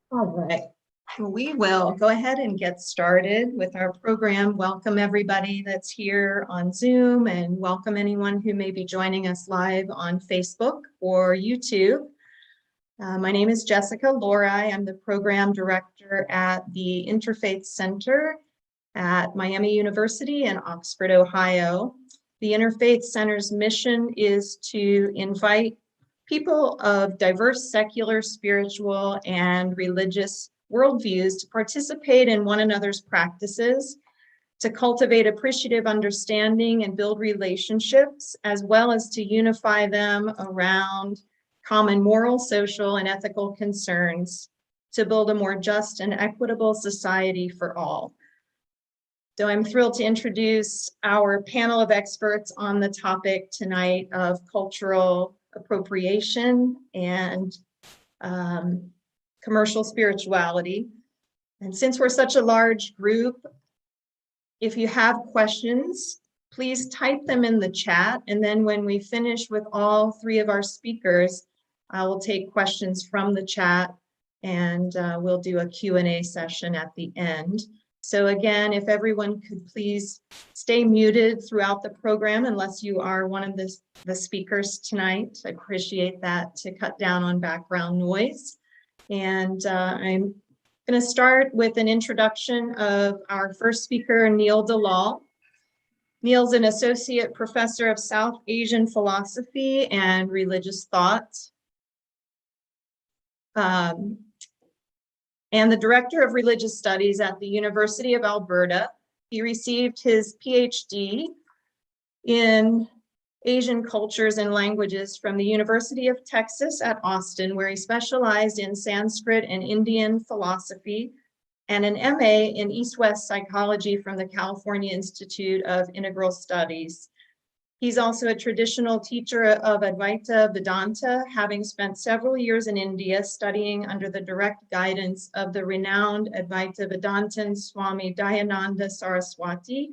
All right. We will go ahead and get started with our program. Welcome everybody that's here on Zoom, and welcome anyone who may be joining us live on Facebook or YouTube. My name is Jessica Lorai. I'm the program director at the Interfaith Center at Miami University in Oxford, Ohio. The Interfaith Center's mission is to invite people of diverse secular, spiritual, and religious worldviews to participate in one another's practices, to cultivate appreciative understanding and build relationships, as well as to unify them around common moral, social, and ethical concerns to build a more just and equitable society for all. So I'm thrilled to introduce our panel of experts on the topic tonight of cultural appropriation and commercial spirituality. And since we're such a large group, if you have questions, please type them in the chat. And then when we finish with all three of our speakers, I will take questions from the chat and we'll do a Q&A session at the end. So again, if everyone could please stay muted throughout the program unless you are one of the speakers tonight. I appreciate that to cut down on background noise. And I'm going to start with an introduction of our first speaker, Neil Dalal. Neil's an associate professor of South Asian philosophy and religious thought. And the director of religious studies at the University of Alberta. He received his PhD in Asian cultures and languages from the University of Texas at Austin, where he specialized in Sanskrit and Indian philosophy, and an MA in East-West psychology from the California Institute of Integral Studies. He's also a traditional teacher of Advaita Vedanta, having spent several years in India studying under the direct guidance of the renowned Advaita Vedantan Swami Dayananda Saraswati.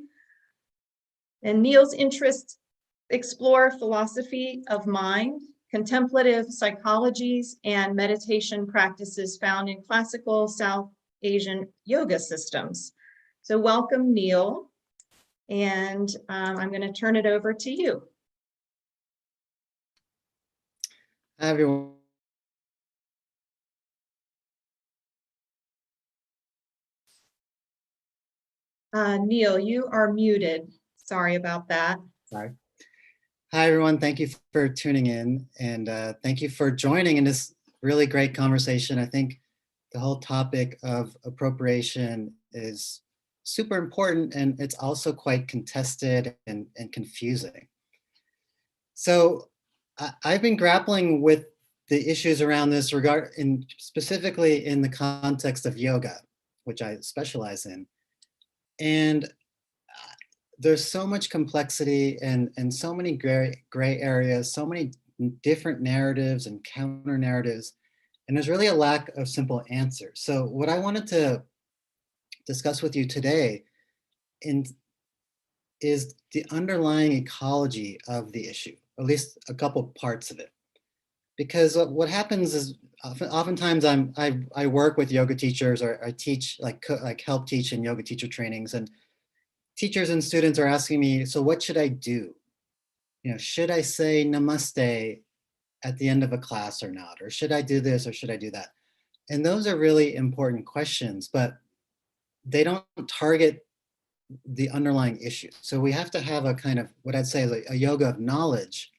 And Neil's interests explore philosophy of mind, contemplative psychologies, and meditation practices found in classical South Asian yoga systems. So welcome, Neil. And I'm going to turn it over to you. Hi, everyone. Neil, you are muted. Sorry about that. Sorry. Hi, everyone. Thank you for tuning in, and thank you for joining in this really great conversation. I think the whole topic of appropriation is super important, and it's also quite contested and confusing. So I've been grappling with the issues around this specifically in the context of yoga, which I specialize in. And there's so much complexity and so many gray areas, so many different narratives and counter narratives, and there's really a lack of simple answers. So what I wanted to discuss with you today is the underlying ecology of the issue, at least a couple parts of it. Because what happens is oftentimes I work with yoga teachers, or I teach, like help teach in yoga teacher trainings, and teachers and students are asking me, so what should I do? You know, should I say namaste at the end of a class or not? Or should I do this or should I do that? And those are really important questions, but they don't target the underlying issue. So we have to have a kind of, what I'd say is a yoga of knowledge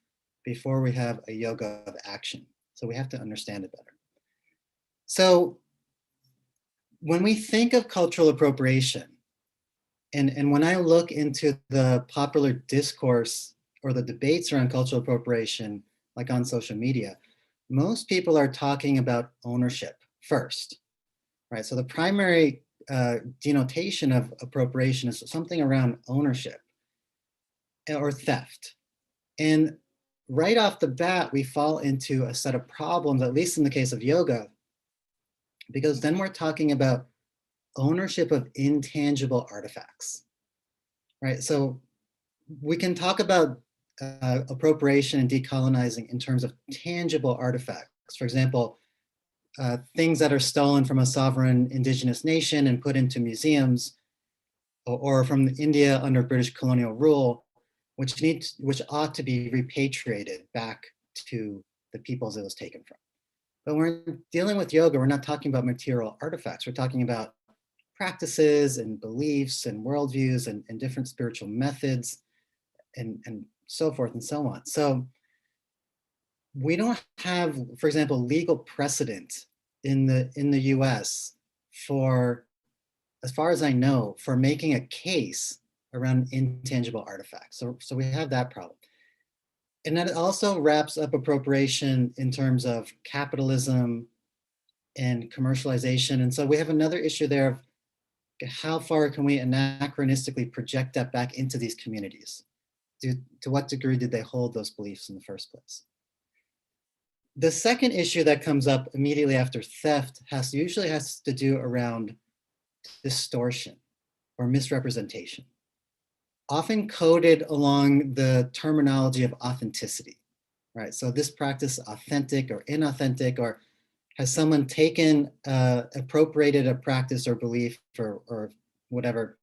before we have a yoga of action. So we have to understand it better. So when we think of cultural appropriation, and when I look into the popular discourse or the debates around cultural appropriation, like on social media, most people are talking about ownership first, right? So the primary denotation of appropriation is something around ownership or theft. And right off the bat, we fall into a set of problems, at least in the case of yoga, because then we're talking about ownership of intangible artifacts, right? So we can talk about appropriation and decolonizing in terms of tangible artifacts. For example, things that are stolen from a sovereign indigenous nation and put into museums, or from India under British colonial rule, which ought to be repatriated back to the peoples it was taken from. But when we're dealing with yoga, we're not talking about material artifacts. We're talking about practices and beliefs and worldviews and different spiritual methods and so forth and so on. So we don't have, for example, legal precedent in the US for, as far as I know, for making a case around intangible artifacts. So we have that problem. And that also wraps up appropriation in terms of capitalism and commercialization. And so we have another issue there of how far can we anachronistically project that back into these communities? To what degree did they hold those beliefs in the first place? The second issue that comes up immediately after theft usually has to do around distortion or misrepresentation, often coded along the terminology of authenticity, right? So this practice authentic or inauthentic, or has someone taken, appropriated a practice or belief or whatever,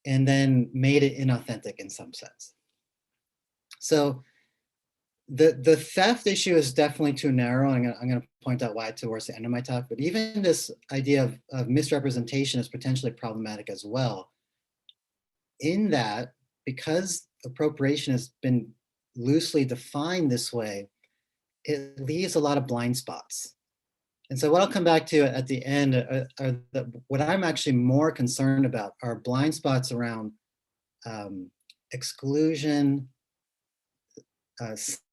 and then made it inauthentic in some sense. So the theft issue is definitely too narrow. I'm going to point out why towards the end of my talk, but even this idea of misrepresentation is potentially problematic as well, in that because appropriation has been loosely defined this way, it leaves a lot of blind spots. And so what I'll come back to at the end what I'm actually more concerned about are blind spots around exclusion,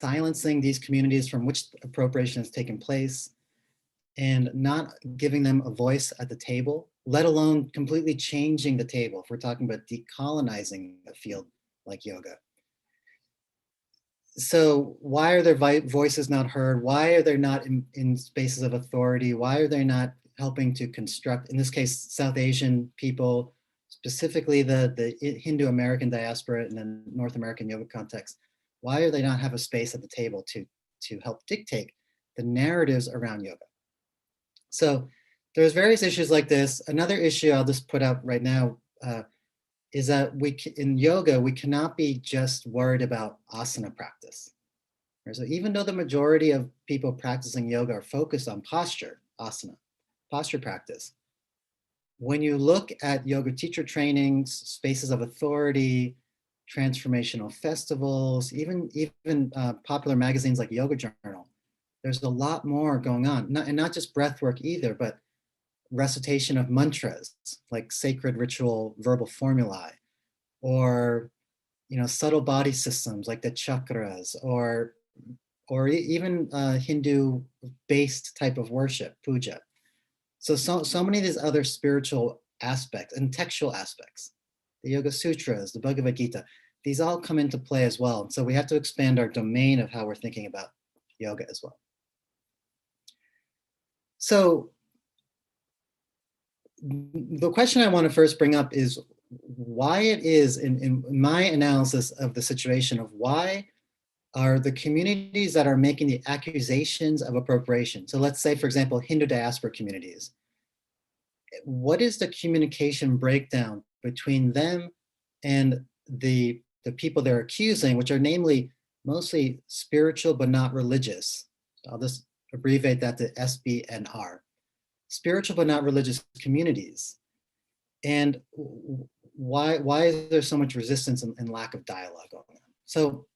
silencing these communities from which appropriation has taken place, and not giving them a voice at the table, let alone completely changing the table if we're talking about decolonizing a field like yoga. So why are their voices not heard? Why are they not in spaces of authority? Why are they not helping to construct, in this case, South Asian people, specifically the Hindu American diaspora in the North American yoga context? Why do they not have a space at the table to help dictate the narratives around yoga? So there's various issues like this. Another issue I'll just put out right now is that in yoga, we cannot be just worried about asana practice. So even though the majority of people practicing yoga are focused on posture, asana, posture practice, when you look at yoga teacher trainings, spaces of authority, transformational festivals, even popular magazines like Yoga Journal, there's a lot more going on. And not just breath work either, but recitation of mantras, like sacred ritual verbal formulae, or subtle body systems like the chakras, or even Hindu-based type of worship, puja. So many of these other spiritual aspects and textual aspects, the Yoga Sutras, the Bhagavad Gita, these all come into play as well. So we have to expand our domain of how we're thinking about yoga as well. So the question I want to first bring up is why it is, in my analysis of the situation, of why are the communities that are making the accusations of appropriation, so let's say, for example, Hindu diaspora communities, what is the communication breakdown between them and the people they're accusing, which are namely mostly spiritual but not religious? I'll just abbreviate that to SBNR. Spiritual but not religious communities. And why is there so much resistance and lack of dialogue going on? So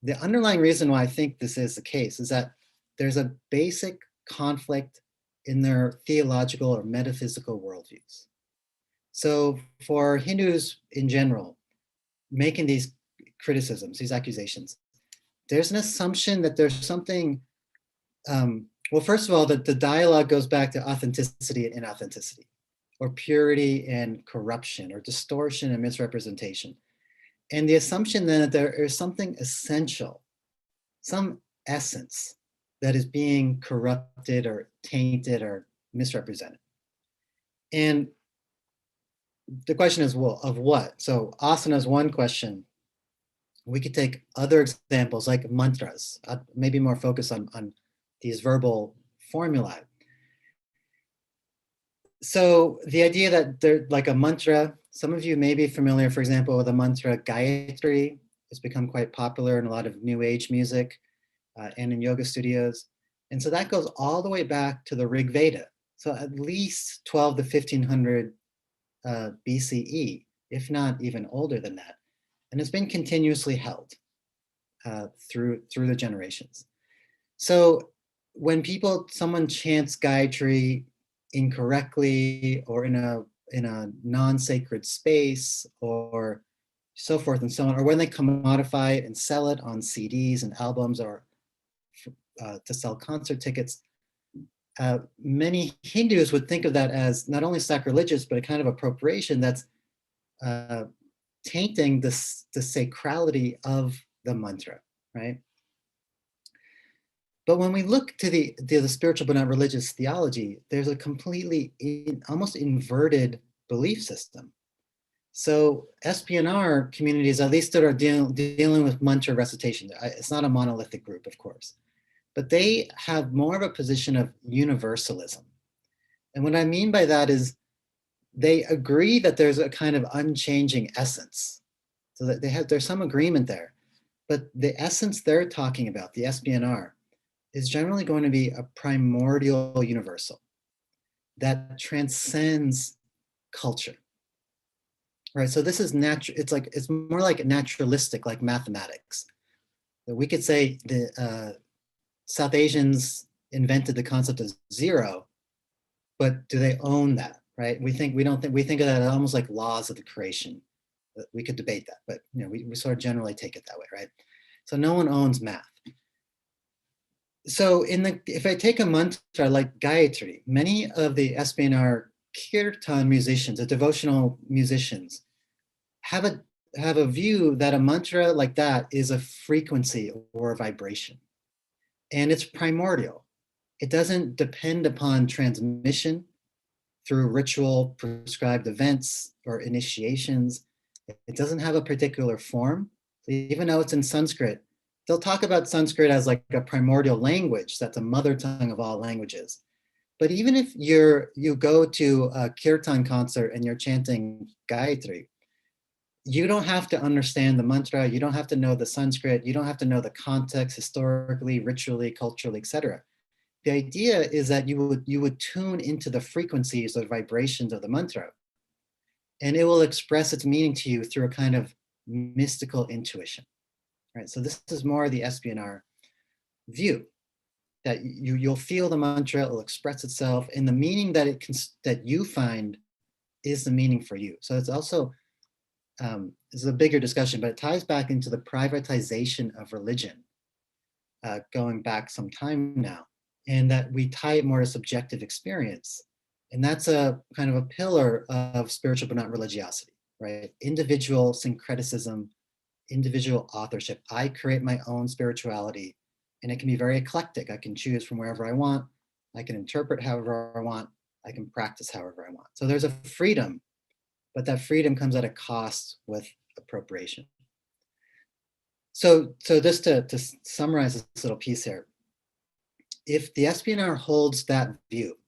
the underlying reason why I think this is the case is that there's a basic conflict in their theological or metaphysical worldviews. So for Hindus in general, making these criticisms, these accusations, there's an assumption that there's something, well, first of all, that the dialogue goes back to authenticity and inauthenticity, or purity and corruption, or distortion and misrepresentation. And the assumption then that there is something essential, some essence that is being corrupted or tainted or misrepresented. And the question is, well, of what? So asana is one question. We could take other examples like mantras, maybe more focus on these verbal formulae. So the idea that they're like a mantra, some of you may be familiar, for example, with the mantra Gayatri. It's become quite popular in a lot of new age music and in yoga studios. And so that goes all the way back to the Rig Veda. So at least 12 to 1500 BCE, if not even older than that. And it's been continuously held through the generations. So when someone chants Gayatri incorrectly or in a non-sacred space or so forth and so on, or when they commodify it and sell it on CDs and albums or to sell concert tickets, many Hindus would think of that as not only sacrilegious, but a kind of appropriation that's tainting the sacrality of the mantra, right? But when we look to the spiritual but not religious theology, there's a completely almost inverted belief system. So SPNR communities, at least that are dealing with mantra recitation, it's not a monolithic group, of course, but they have more of a position of universalism. And what I mean by that is they agree that there's a kind of unchanging essence. So that there's some agreement there. But the essence they're talking about, the SPNR, is generally going to be a primordial universal that transcends culture. Right? So this is natural, it's more like naturalistic, like mathematics. We could say the South Asians invented the concept of zero, but do they own that? Right? We think of that as almost like laws of the creation. We could debate that, but we sort of generally take it that way, right? So no one owns math. So if I take a mantra like Gayatri, many of the SPNR kirtan musicians, the devotional musicians, have a view that a mantra like that is a frequency or a vibration. And it's primordial. It doesn't depend upon transmission through ritual prescribed events or initiations. It doesn't have a particular form. So even though it's in Sanskrit, they'll talk about Sanskrit as like a primordial language that's a mother tongue of all languages. But even if you go to a kirtan concert and you're chanting Gayatri, you don't have to understand the mantra, you don't have to know the Sanskrit, you don't have to know the context historically, ritually, culturally, etc. The idea is that you would tune into the frequencies or vibrations of the mantra, and it will express its meaning to you through a kind of mystical intuition. Right? So this is more the SPNR view, that you'll feel the mantra, it will express itself, and the meaning that you find is the meaning for you. So it's also, this is a bigger discussion, but it ties back into the privatization of religion, going back some time now, and that we tie it more to subjective experience. And that's a kind of a pillar of spiritual but not religiosity, right? Individual syncreticism, individual authorship. I create my own spirituality, and it can be very eclectic. I can choose from wherever I want. I can interpret however I want. I can practice however I want. So there's a freedom, but that freedom comes at a cost with appropriation. So just to summarize this little piece here, if the SPNR holds that view,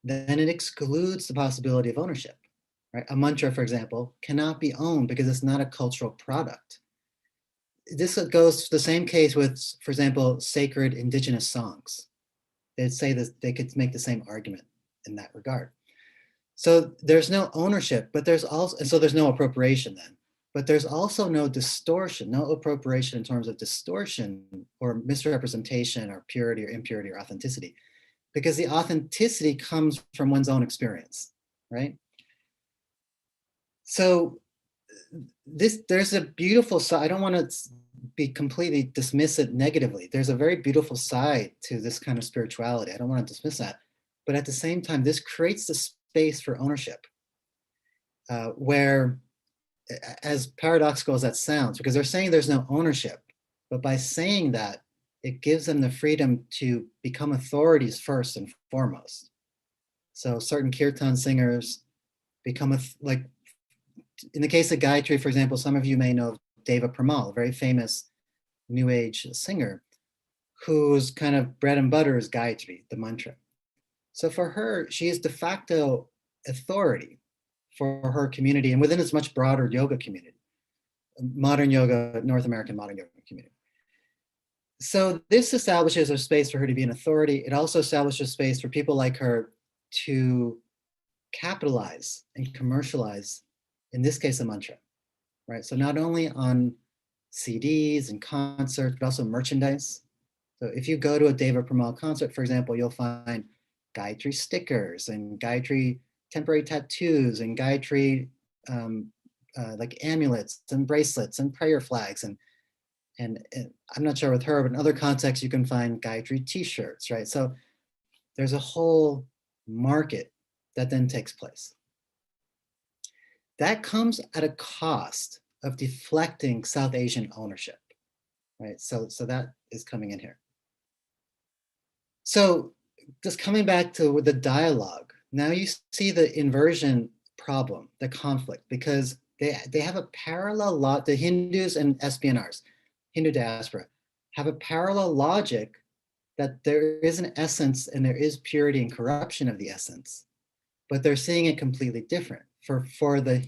then it excludes the possibility of ownership. Right? A mantra, for example, cannot be owned because it's not a cultural product. This goes to the same case with, for example, sacred indigenous songs. They'd say that they could make the same argument in that regard. So there's no ownership, but there's no appropriation then. But there's also no distortion, no appropriation in terms of distortion or misrepresentation or purity or impurity or authenticity, because the authenticity comes from one's own experience, right? So there's a beautiful side. I don't want to dismiss it negatively. There's a very beautiful side to this kind of spirituality. I don't want to dismiss that. But at the same time, this creates the space for ownership, where, as paradoxical as that sounds, because they're saying there's no ownership, but by saying that, it gives them the freedom to become authorities first and foremost. So certain kirtan singers become like, in the case of Gayatri, for example, some of you may know Deva Premal, a very famous New Age singer, whose kind of bread and butter is Gayatri, the mantra. So for her, she is de facto authority for her community and within its much broader yoga community, modern yoga, North American modern yoga community. So this establishes a space for her to be an authority. It also establishes space for people like her to capitalize and commercialize, in this case, a mantra, right? So not only on CDs and concerts, but also merchandise. So if you go to a Deva Premal concert, for example, you'll find Gayatri stickers and Gayatri temporary tattoos and Gayatri like amulets and bracelets and prayer flags. And I'm not sure with her, but in other contexts, you can find Gayatri t-shirts, right? So there's a whole market that then takes place. That comes at a cost of deflecting South Asian ownership, right? So that is coming in here. So just coming back to the dialogue, now you see the inversion problem, the conflict, because they have a parallel lot, the Hindus and SPNRs, Hindu diaspora, have a parallel logic that there is an essence and there is purity and corruption of the essence, but they're seeing it completely different. For the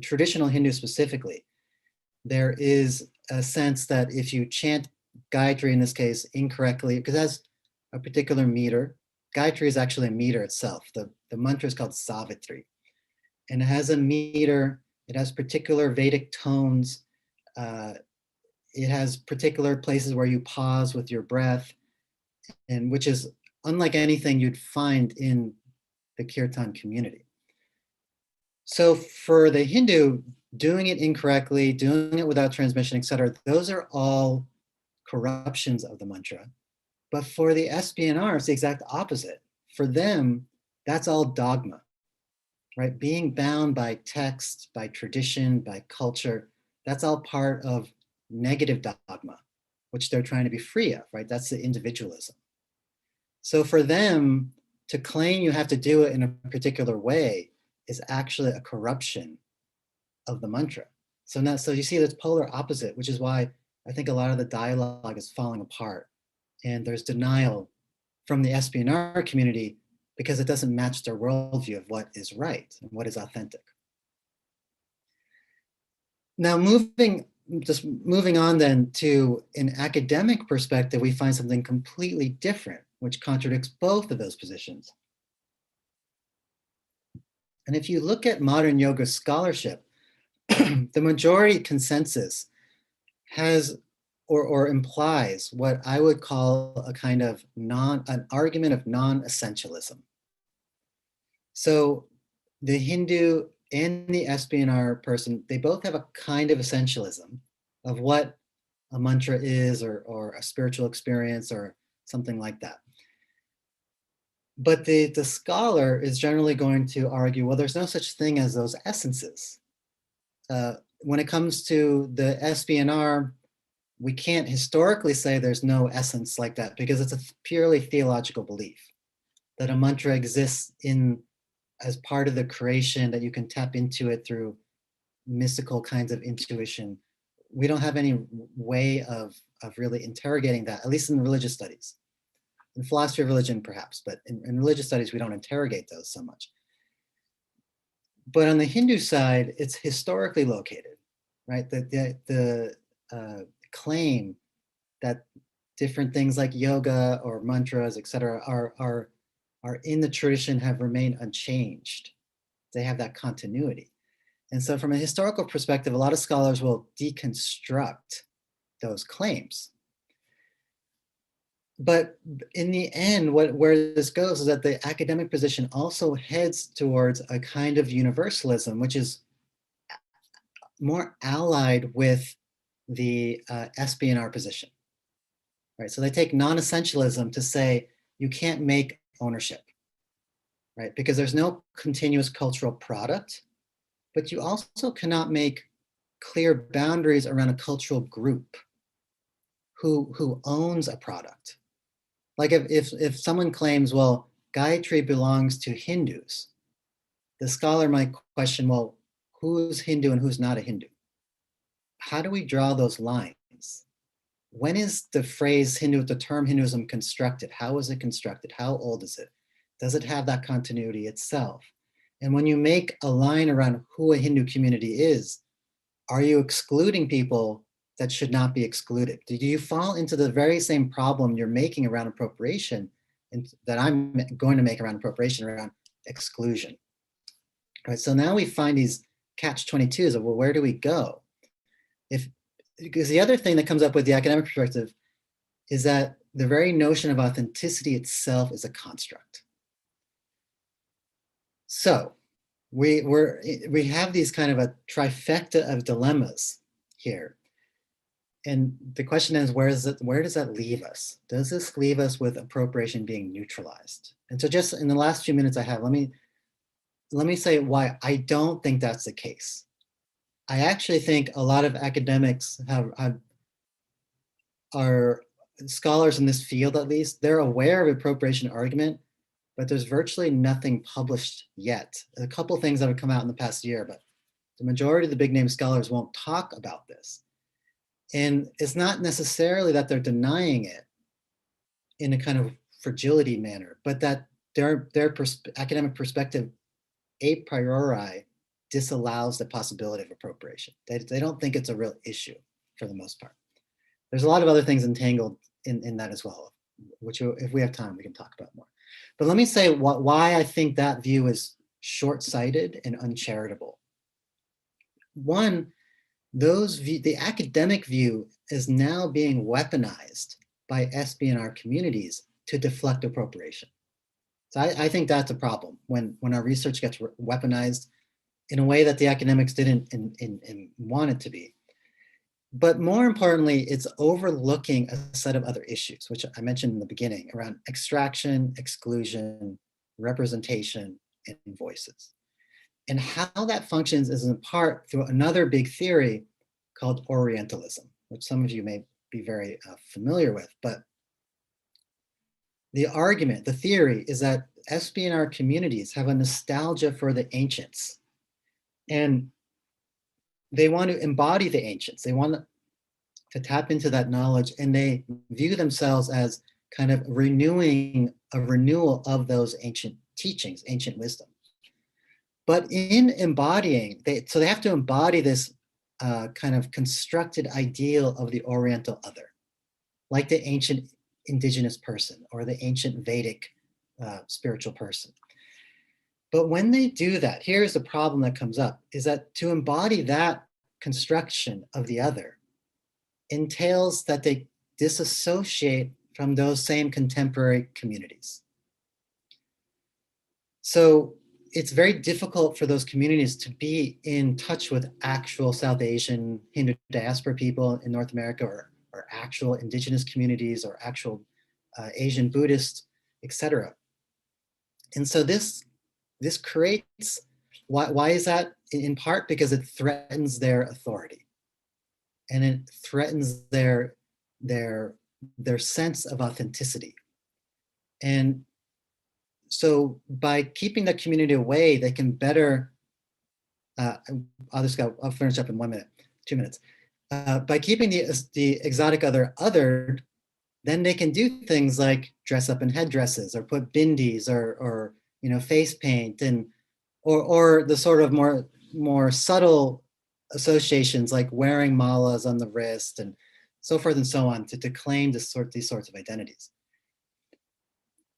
traditional Hindu specifically, there is a sense that if you chant Gayatri in this case incorrectly, because that's a particular meter, Gayatri is actually a meter itself. The mantra is called Savitri, and it has a meter, it has particular Vedic tones, it has particular places where you pause with your breath, and which is unlike anything you'd find in the Kirtan community. So for the Hindu, doing it incorrectly, doing it without transmission, etc., those are all corruptions of the mantra. But for the SPNR, it's the exact opposite. For them, that's all dogma, right? Being bound by text, by tradition, by culture, that's all part of negative dogma, which they're trying to be free of, right? That's the individualism. So for them, to claim you have to do it in a particular way is actually a corruption of the mantra. So you see this polar opposite, which is why I think a lot of the dialogue is falling apart. And there's denial from the SPNR community because it doesn't match their worldview of what is right and what is authentic. Now moving on then to an academic perspective, we find something completely different, which contradicts both of those positions. And if you look at modern yoga scholarship, the majority consensus has or implies what I would call a kind of an argument of non-essentialism. So the Hindu and the SPNR person, they both have a kind of essentialism of what a mantra is or a spiritual experience or something like that. But the scholar is generally going to argue, well, there's no such thing as those essences. When it comes to the SPNR, we can't historically say there's no essence like that because it's a purely theological belief that a mantra exists as part of the creation, that you can tap into it through mystical kinds of intuition. We don't have any way of really interrogating that, at least in religious studies. In philosophy of religion, perhaps, but in religious studies, we don't interrogate those so much. But on the Hindu side, it's historically located, right? The claim that different things like yoga or mantras, etc., are in the tradition, have remained unchanged. They have that continuity. And so from a historical perspective, a lot of scholars will deconstruct those claims. But in the end, where this goes is that the academic position also heads towards a kind of universalism, which is more allied with the SPNR position, right? So they take non-essentialism to say you can't make ownership, right? Because there's no continuous cultural product, but you also cannot make clear boundaries around a cultural group who owns a product. Like if someone claims, well, Gayatri belongs to Hindus, the scholar might question, well, who's Hindu and who's not a Hindu? How do we draw those lines? When is the term Hinduism constructed? How is it constructed? How old is it? Does it have that continuity itself? And when you make a line around who a Hindu community is, are you excluding people that should not be excluded? Do you fall into the very same problem you're making around appropriation and that I'm going to make around appropriation, around exclusion? Right, so now we find these catch-22s of, well, where do we go? Because the other thing that comes up with the academic perspective is that the very notion of authenticity itself is a construct. So we have these kind of a trifecta of dilemmas here. And the question is, where does that leave us? Does this leave us with appropriation being neutralized? And so just in the last few minutes I have, let me say why I don't think that's the case. I actually think a lot of academics are scholars in this field, at least, they're aware of appropriation argument, but there's virtually nothing published yet. A couple of things that have come out in the past year, but the majority of the big name scholars won't talk about this. And it's not necessarily that they're denying it in a kind of fragility manner, but that their academic perspective a priori disallows the possibility of appropriation. They don't think it's a real issue for the most part. There's a lot of other things entangled in that as well, which if we have time, we can talk about more. But let me say why I think that view is short-sighted and uncharitable. One, the academic view is now being weaponized by SB&R communities to deflect appropriation. So I think that's a problem when our research gets weaponized in a way that the academics didn't want it to be. But more importantly, it's overlooking a set of other issues, which I mentioned in the beginning, around extraction, exclusion, representation, and voices. And how that functions is in part through another big theory called Orientalism, which some of you may be very familiar with. But the argument, the theory, is that SB&R communities have a nostalgia for the ancients. And they want to embody the ancients. They want to tap into that knowledge, and they view themselves as kind of a renewal of those ancient teachings, ancient wisdom. But in embodying, so they have to embody this kind of constructed ideal of the Oriental other, like the ancient Indigenous person or the ancient Vedic spiritual person. But when they do that, here's the problem that comes up, is that to embody that construction of the other entails that they disassociate from those same contemporary communities. So it's very difficult for those communities to be in touch with actual South Asian Hindu diaspora people in North America, or actual Indigenous communities, or actual Asian Buddhist, etc. And so this creates, why is that? In part because it threatens their authority, and it threatens their sense of authenticity. And so by keeping the community away, they can better, I'll finish up in 1 minute, 2 minutes. By keeping the exotic other othered, then they can do things like dress up in headdresses, or put bindis, or face paint, and or the sort of more subtle associations like wearing malas on the wrist and so forth and so on to claim these sorts of identities.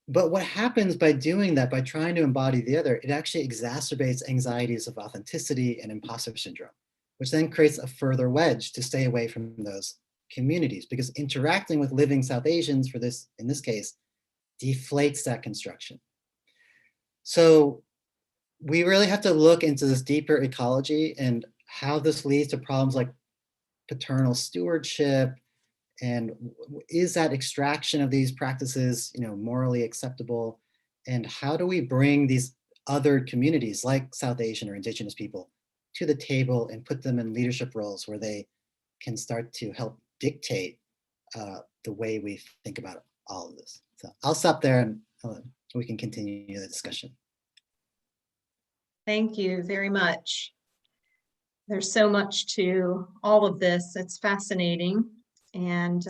But what happens by doing that, by trying to embody the other, it actually exacerbates anxieties of authenticity and imposter syndrome, which then creates a further wedge to stay away from those communities, because interacting with living South Asians, in this case, deflates that construction. So we really have to look into this deeper ecology and how this leads to problems like paternal stewardship, and is that extraction of these practices, morally acceptable? And how do we bring these other communities like South Asian or Indigenous people to the table and put them in leadership roles where they can start to help dictate the way we think about all of this? So I'll stop there, and we can continue the discussion. Thank you very much. There's so much to all of this. It's fascinating. And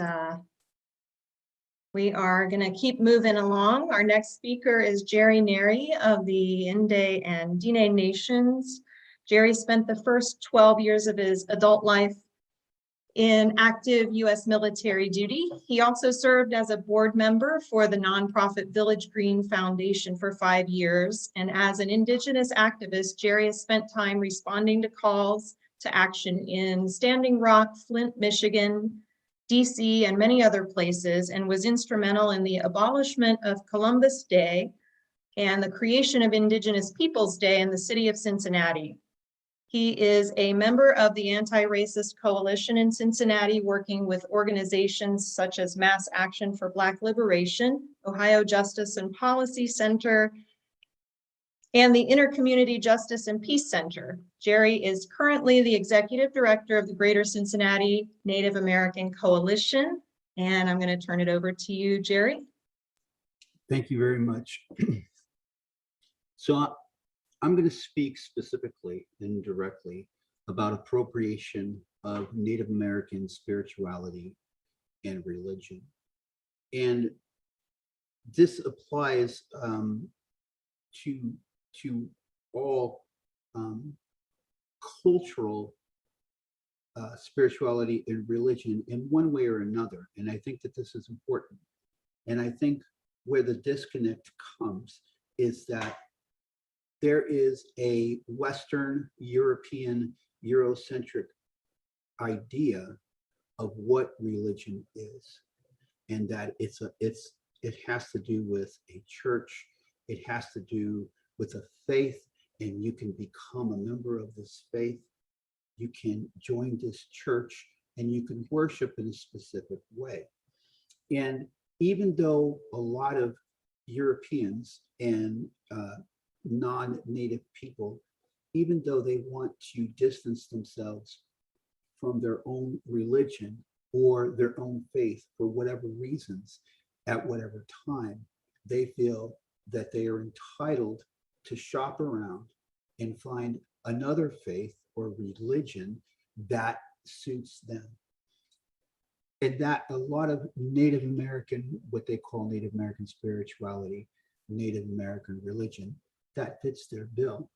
We are going to keep moving along. Our next speaker is Jerry Neri of the Inde and Dine Nations. Jerry spent the first 12 years of his adult life in active U.S. military duty. He also served as a board member for the nonprofit Village Green Foundation for 5 years. And as an Indigenous activist, Jerry has spent time responding to calls to action in Standing Rock, Flint, Michigan, DC, and many other places, and was instrumental in the abolishment of Columbus Day and the creation of Indigenous Peoples Day in the city of Cincinnati. He is a member of the Anti-Racist Coalition in Cincinnati, working with organizations such as Mass Action for Black Liberation, Ohio Justice and Policy Center, and the Intercommunity Justice and Peace Center. Jerry is currently the executive director of the Greater Cincinnati Native American Coalition. And I'm going to turn it over to you, Jerry. Thank you very much. So I'm going to speak specifically and directly about appropriation of Native American spirituality and religion. And this applies to all cultural spirituality and religion in one way or another. And I think that this is important. And I think where the disconnect comes is that there is a Western European Eurocentric idea of what religion is, and that it has to do with a church, it has to do with a faith, and you can become a member of this faith, you can join this church, and you can worship in a specific way. And even though a lot of Europeans and non-native people, even though they want to distance themselves from their own religion or their own faith for whatever reasons, at whatever time, they feel that they are entitled to shop around and find another faith or religion that suits them. And that a lot of Native American, what they call Native American spirituality, Native American religion, that fits their bill.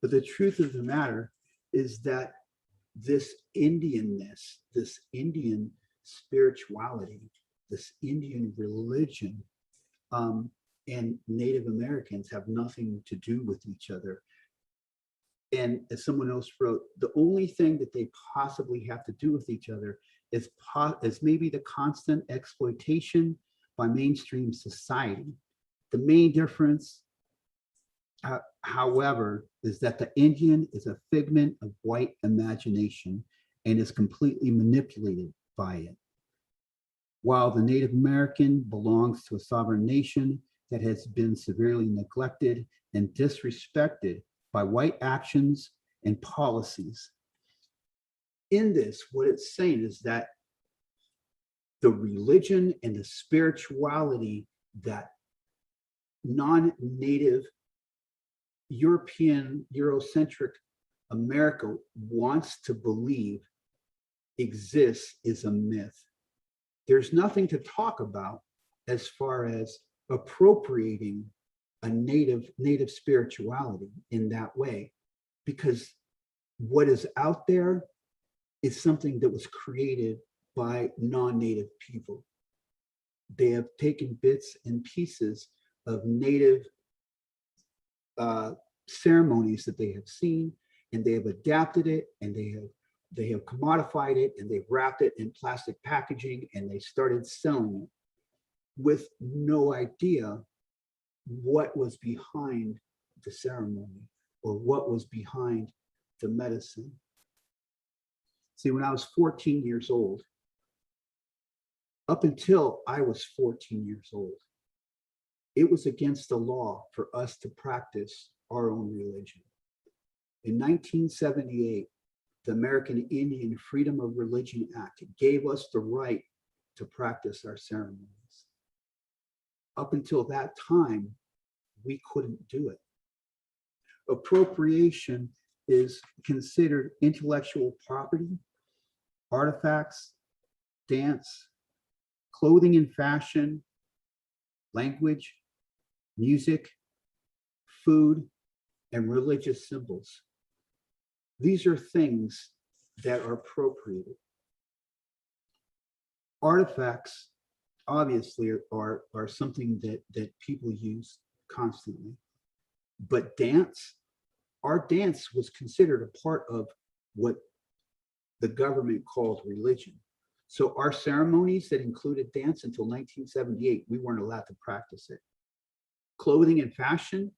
But the truth of the matter is that this Indianness, this Indian spirituality, this Indian religion, and Native Americans have nothing to do with each other. And as someone else wrote, the only thing that they possibly have to do with each other is maybe the constant exploitation by mainstream society. The main difference, however, is that the Indian is a figment of white imagination and is completely manipulated by it, while the Native American belongs to a sovereign nation that has been severely neglected and disrespected by white actions and policies. In this, what it's saying is that the religion and the spirituality that non-native European, Eurocentric America wants to believe exists is a myth. There's nothing to talk about as far as appropriating a native spirituality in that way, because what is out there is something that was created by non-native people. They have taken bits and pieces of native ceremonies that they have seen, and they have adapted it, and they have commodified it, and they've wrapped it in plastic packaging, and they started selling it with no idea what was behind the ceremony or what was behind the medicine. See, when I was 14 years old, up until I was 14 years old, it was against the law for us to practice our own religion. In 1978, the American Indian Freedom of Religion Act gave us the right to practice our ceremonies. Up until that time, we couldn't do it. Appropriation is considered intellectual property, artifacts, dance, clothing and fashion, language, music, food, and religious symbols. These are things that are appropriated. Artifacts, obviously, are something that people use constantly. But dance, our dance was considered a part of what the government called religion. So our ceremonies that included dance until 1978, we weren't allowed to practice it. Clothing and fashion,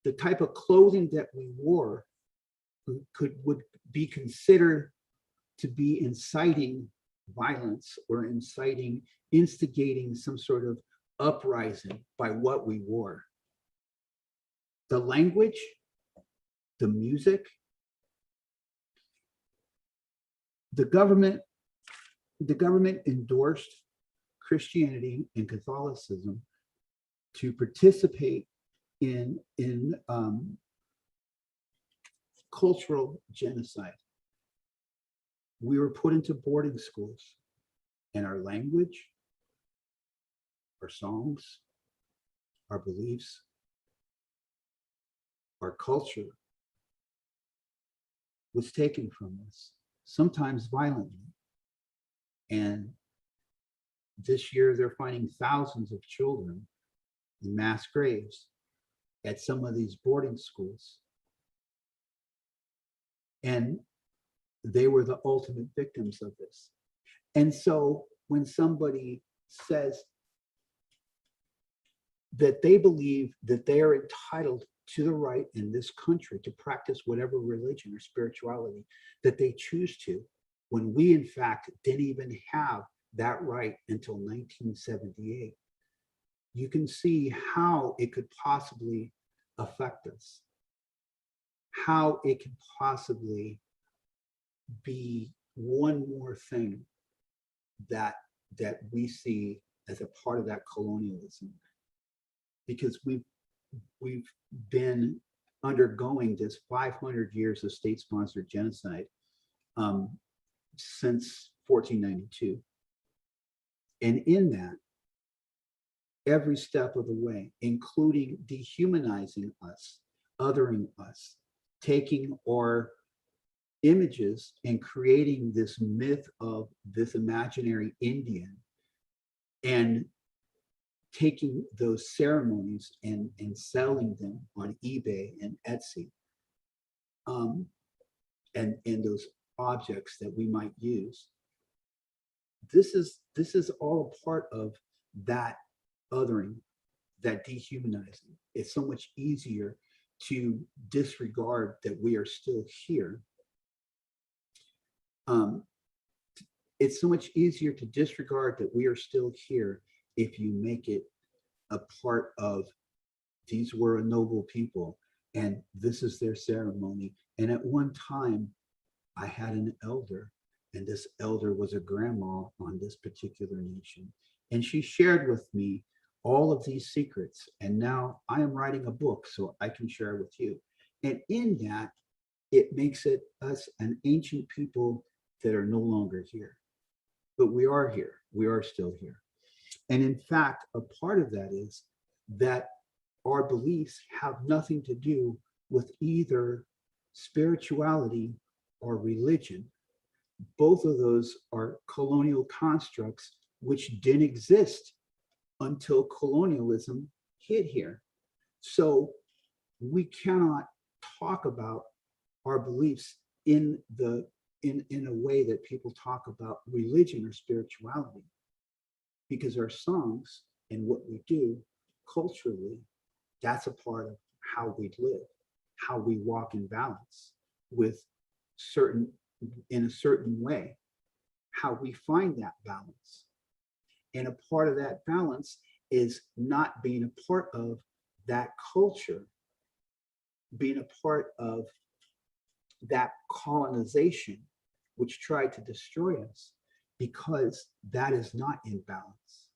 the type of clothing that we wore would be considered to be inciting violence or instigating some sort of uprising by what we wore. The language, the music, the government endorsed Christianity and Catholicism to participate in cultural genocide. We were put into boarding schools, and our language, our songs, our beliefs, our culture was taken from us, sometimes violently. And this year they're finding thousands of children in mass graves at some of these boarding schools. And they were the ultimate victims of this. And so when somebody says that they believe that they are entitled to the right in this country to practice whatever religion or spirituality that they choose to, when we in fact didn't even have that right until 1978, you can see how it could possibly affect us, how it could possibly be one more thing that we see as a part of that colonialism, because we've been undergoing this 500 years of state-sponsored genocide since 1492. And in that, every step of the way, including dehumanizing us, othering us, taking our images and creating this myth of this imaginary Indian, and taking those ceremonies and selling them on eBay and Etsy, and those objects that we might use. This is all a part of that othering, that dehumanizing. It's so much easier to disregard that we are still here. It's so much easier to disregard that we are still here if you make it a part of, these were a noble people and this is their ceremony. And at one time I had an elder, and this elder was a grandma on this particular nation, and she shared with me all of these secrets, and now I am writing a book so I can share with you. And in that, it makes it us an ancient people that are no longer here, but we are here, we are still here. And in fact, a part of that is that our beliefs have nothing to do with either spirituality or religion. Both of those are colonial constructs which didn't exist until colonialism hit here. So we cannot talk about our beliefs in a way that people talk about religion or spirituality, because our songs and what we do culturally, that's a part of how we live, how we walk in balance with in a certain way, how we find that balance. And a part of that balance is not being a part of that culture, being a part of that colonization which tried to destroy us, because that is not in balance.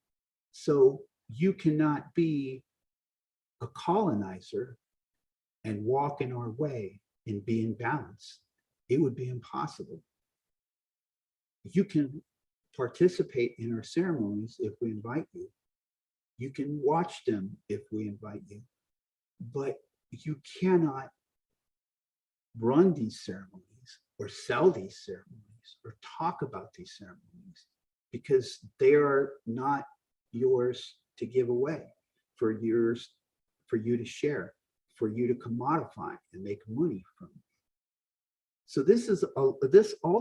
So you cannot be a colonizer and walk in our way and be in balance. It would be impossible. You can participate in our ceremonies if we invite you. You can watch them if we invite you, but you cannot run these ceremonies or sell these ceremonies or talk about these ceremonies, because they are not yours to give away, for you to share, for you to commodify and make money from. So this is all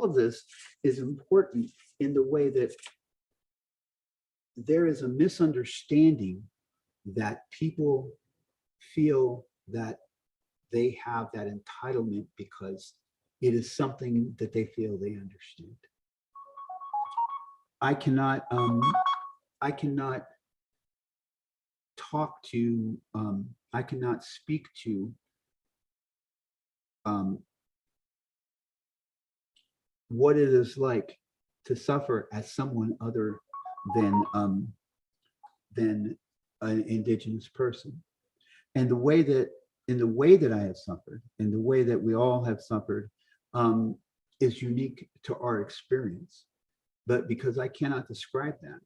of this is important in the way that there is a misunderstanding that people feel that they have that entitlement because it is something that they feel they understand. I cannot talk to, I cannot speak to what it is like to suffer as someone other than an Indigenous person. And the way that, in the way that I have suffered, in the way that we all have suffered, is unique to our experience. But because I cannot describe that,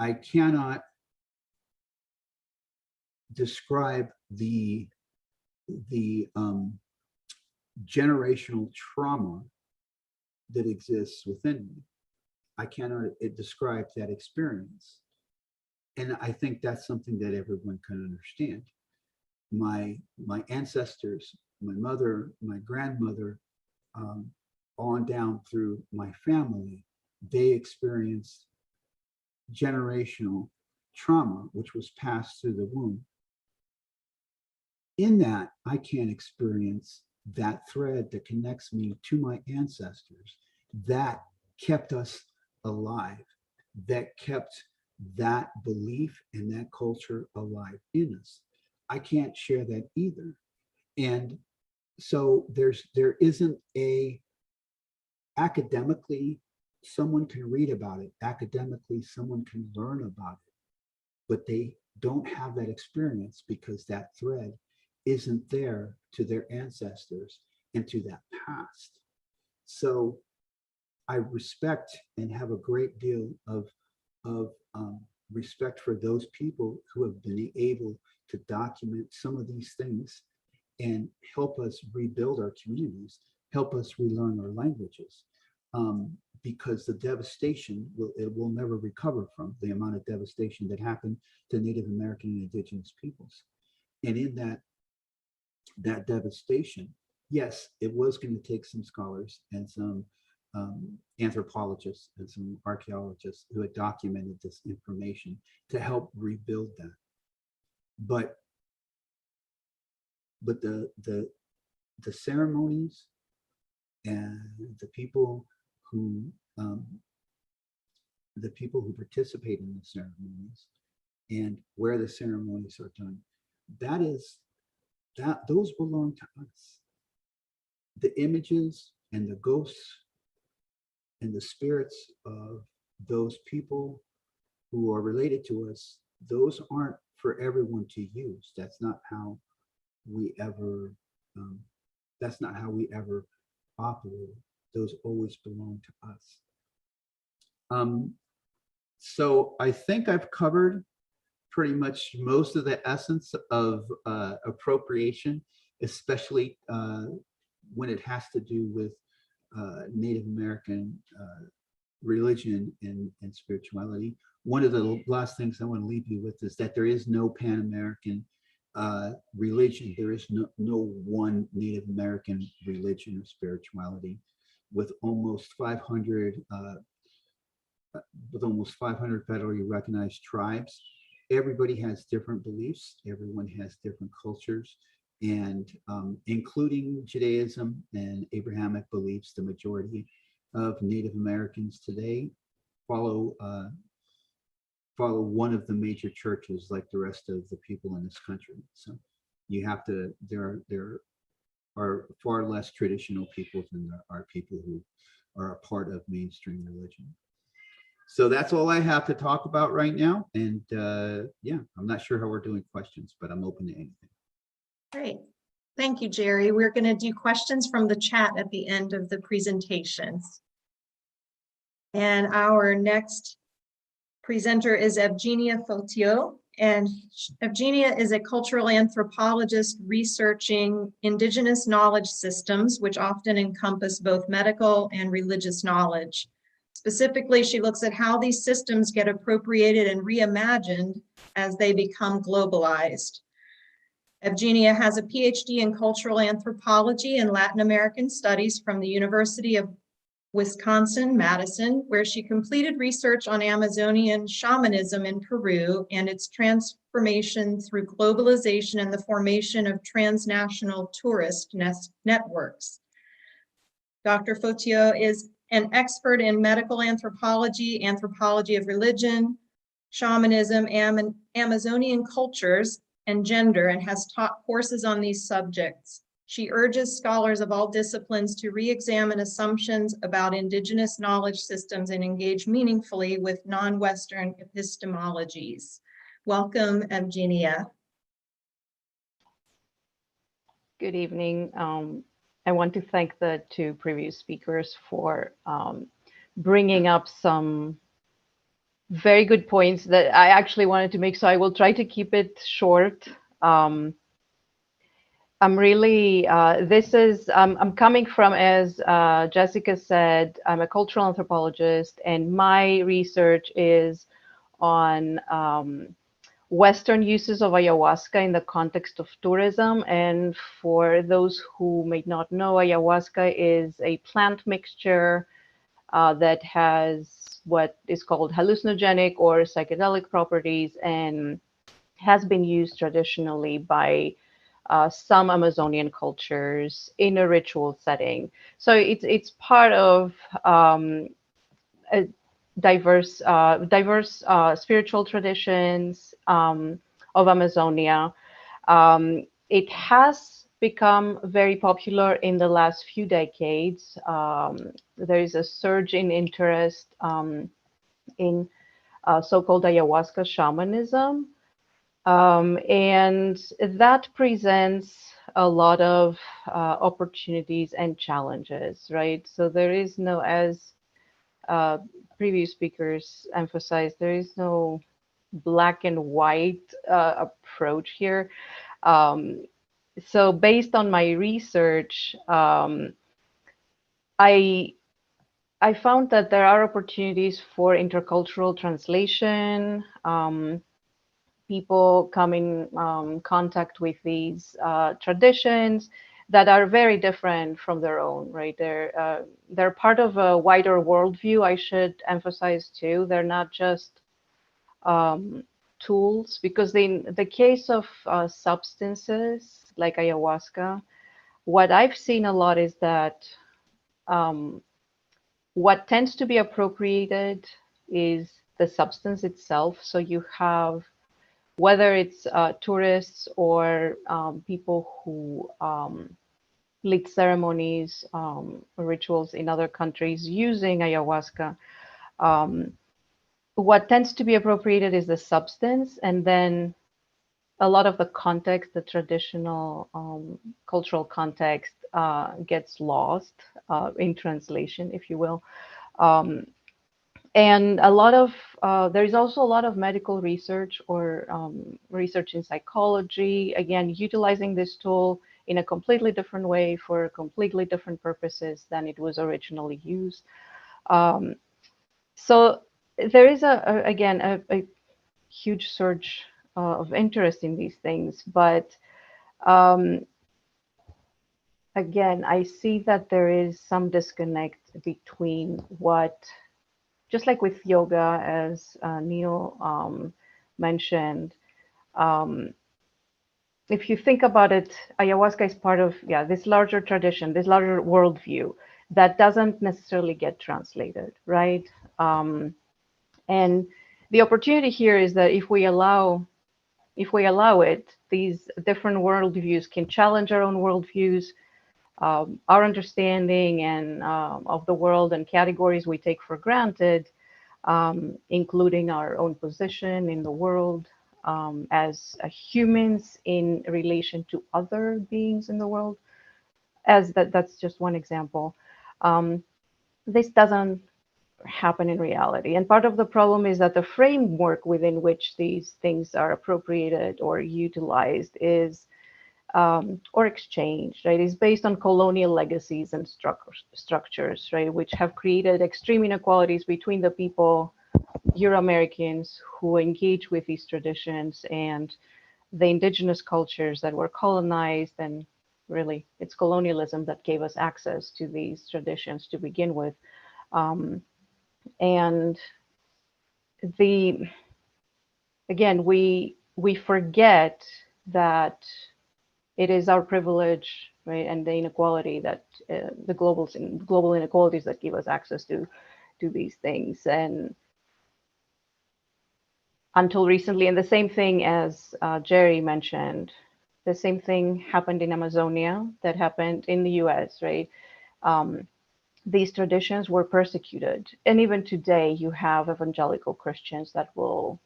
I cannot describe the generational trauma that exists within me. I cannot describe that experience. And I think that's something that everyone can understand. My ancestors, my mother, my grandmother, on down through my family, they experienced generational trauma, which was passed through the womb. In that, I can't experience that thread that connects me to my ancestors, that kept us alive, that kept that belief and that culture alive in us. I can't share that either. And so there isn't a, academically, someone can read about it, academically, someone can learn about it, but they don't have that experience because that thread isn't there to their ancestors and to that past. So I respect and have a great deal of respect for those people who have been able to document some of these things and help us rebuild our communities, help us relearn our languages, because the devastation will never recover from the amount of devastation that happened to Native American and Indigenous peoples. And in that devastation, yes, it was going to take some scholars and some anthropologists and some archaeologists who had documented this information to help rebuild that. But the ceremonies and the people who participate in the ceremonies and where the ceremonies are done, those belong to us. The images and the ghosts and the spirits of those people who are related to us, those aren't for everyone to use. That's not how we ever operate. Those always belong to us. So I think I've covered pretty much most of the essence of appropriation, especially when it has to do with Native American religion and spirituality. One of the last things I want to leave you with is that there is no Pan-American religion. There is no one Native American religion or spirituality. With almost 500 federally recognized tribes, everybody has different beliefs. Everyone has different cultures, and including Judaism and Abrahamic beliefs, the majority of Native Americans today follow one of the major churches like the rest of the people in this country. So you have to, there are far less traditional people than there are people who are a part of mainstream religion. So that's all I have to talk about right now. And yeah, I'm not sure how we're doing questions, but I'm open to anything. Great. Thank you, Jerry. We're going to do questions from the chat at the end of the presentations. And our next presenter is Evgenia Fotiot, and Evgenia is a cultural anthropologist researching indigenous knowledge systems, which often encompass both medical and religious knowledge. Specifically, she looks at how these systems get appropriated and reimagined as they become globalized. Evgenia has a PhD in cultural anthropology and Latin American studies from the University of Wisconsin-Madison, where she completed research on Amazonian shamanism in Peru and its transformation through globalization and the formation of transnational tourist networks. Dr. Fotiot is an expert in medical anthropology, anthropology of religion, shamanism, Amazonian cultures, and gender, and has taught courses on these subjects. She urges scholars of all disciplines to re-examine assumptions about indigenous knowledge systems and engage meaningfully with non-Western epistemologies. Welcome, Evgenia. Good evening. I want to thank the two previous speakers for bringing up some very good points that I actually wanted to make, so I will try to keep it short. I'm really, I'm coming from, as Jessica said, I'm a cultural anthropologist, and my research is on Western uses of ayahuasca in the context of tourism. And for those who may not know, ayahuasca is a plant mixture that has what is called hallucinogenic or psychedelic properties and has been used traditionally by some Amazonian cultures in a ritual setting. So it's part of a diverse spiritual traditions of Amazonia. It has become very popular in the last few decades. There is a surge in interest in so-called ayahuasca shamanism. And that presents a lot of opportunities and challenges, right? So there is no, as previous speakers emphasized, there is no black and white approach here. So based on my research, I found that there are opportunities for intercultural translation. People come in contact with these traditions that are very different from their own, right? They're part of a wider worldview, I should emphasize too. They're not just tools, because in the case of substances like ayahuasca, what I've seen a lot is that what tends to be appropriated is the substance itself. So you have, whether it's tourists or people who lead ceremonies or rituals in other countries using ayahuasca, what tends to be appropriated is the substance, and then a lot of the context, the traditional cultural context, gets lost in translation, if you will. And a lot of, there is also a lot of medical research or research in psychology, again, utilizing this tool in a completely different way for completely different purposes than it was originally used. So there is, again, a huge surge of interest in these things. But again, I see that there is some disconnect between what, just like with yoga, as Neil mentioned, if you think about it, ayahuasca is part of, this larger tradition, this larger worldview that doesn't necessarily get translated, right? And the opportunity here is that if we allow it, these different worldviews can challenge our own worldviews, our understanding and of the world and categories we take for granted, including our own position in the world as humans in relation to other beings in the world. As that's just one example. This doesn't happen in reality. And part of the problem is that the framework within which these things are appropriated or utilized is or exchanged, right, is based on colonial legacies and structures, right, which have created extreme inequalities between the people, Euro-Americans, who engage with these traditions and the indigenous cultures that were colonized. And really, it's colonialism that gave us access to these traditions to begin with. And again, we forget that it is our privilege, right, and the inequality that the global inequalities that give us access to these things. And until recently, and the same thing as Jerry mentioned, the same thing happened in Amazonia that happened in the US, right? These traditions were persecuted. And even today, you have evangelical Christians that will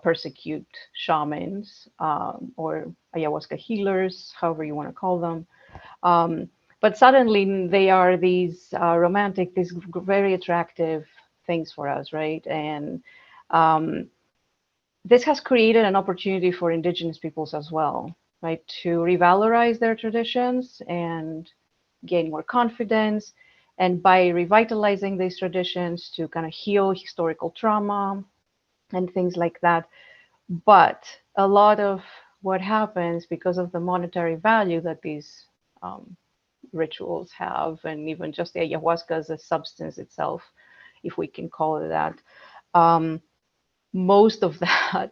persecute shamans or ayahuasca healers, however you want to call them. But suddenly they are these romantic, these very attractive things for us, right? And this has created an opportunity for indigenous peoples as well, right, to revalorize their traditions and gain more confidence. And by revitalizing these traditions to kind of heal historical trauma and things like that. But a lot of what happens because of the monetary value that these rituals have, and even just the ayahuasca as a substance itself, if we can call it that, most of that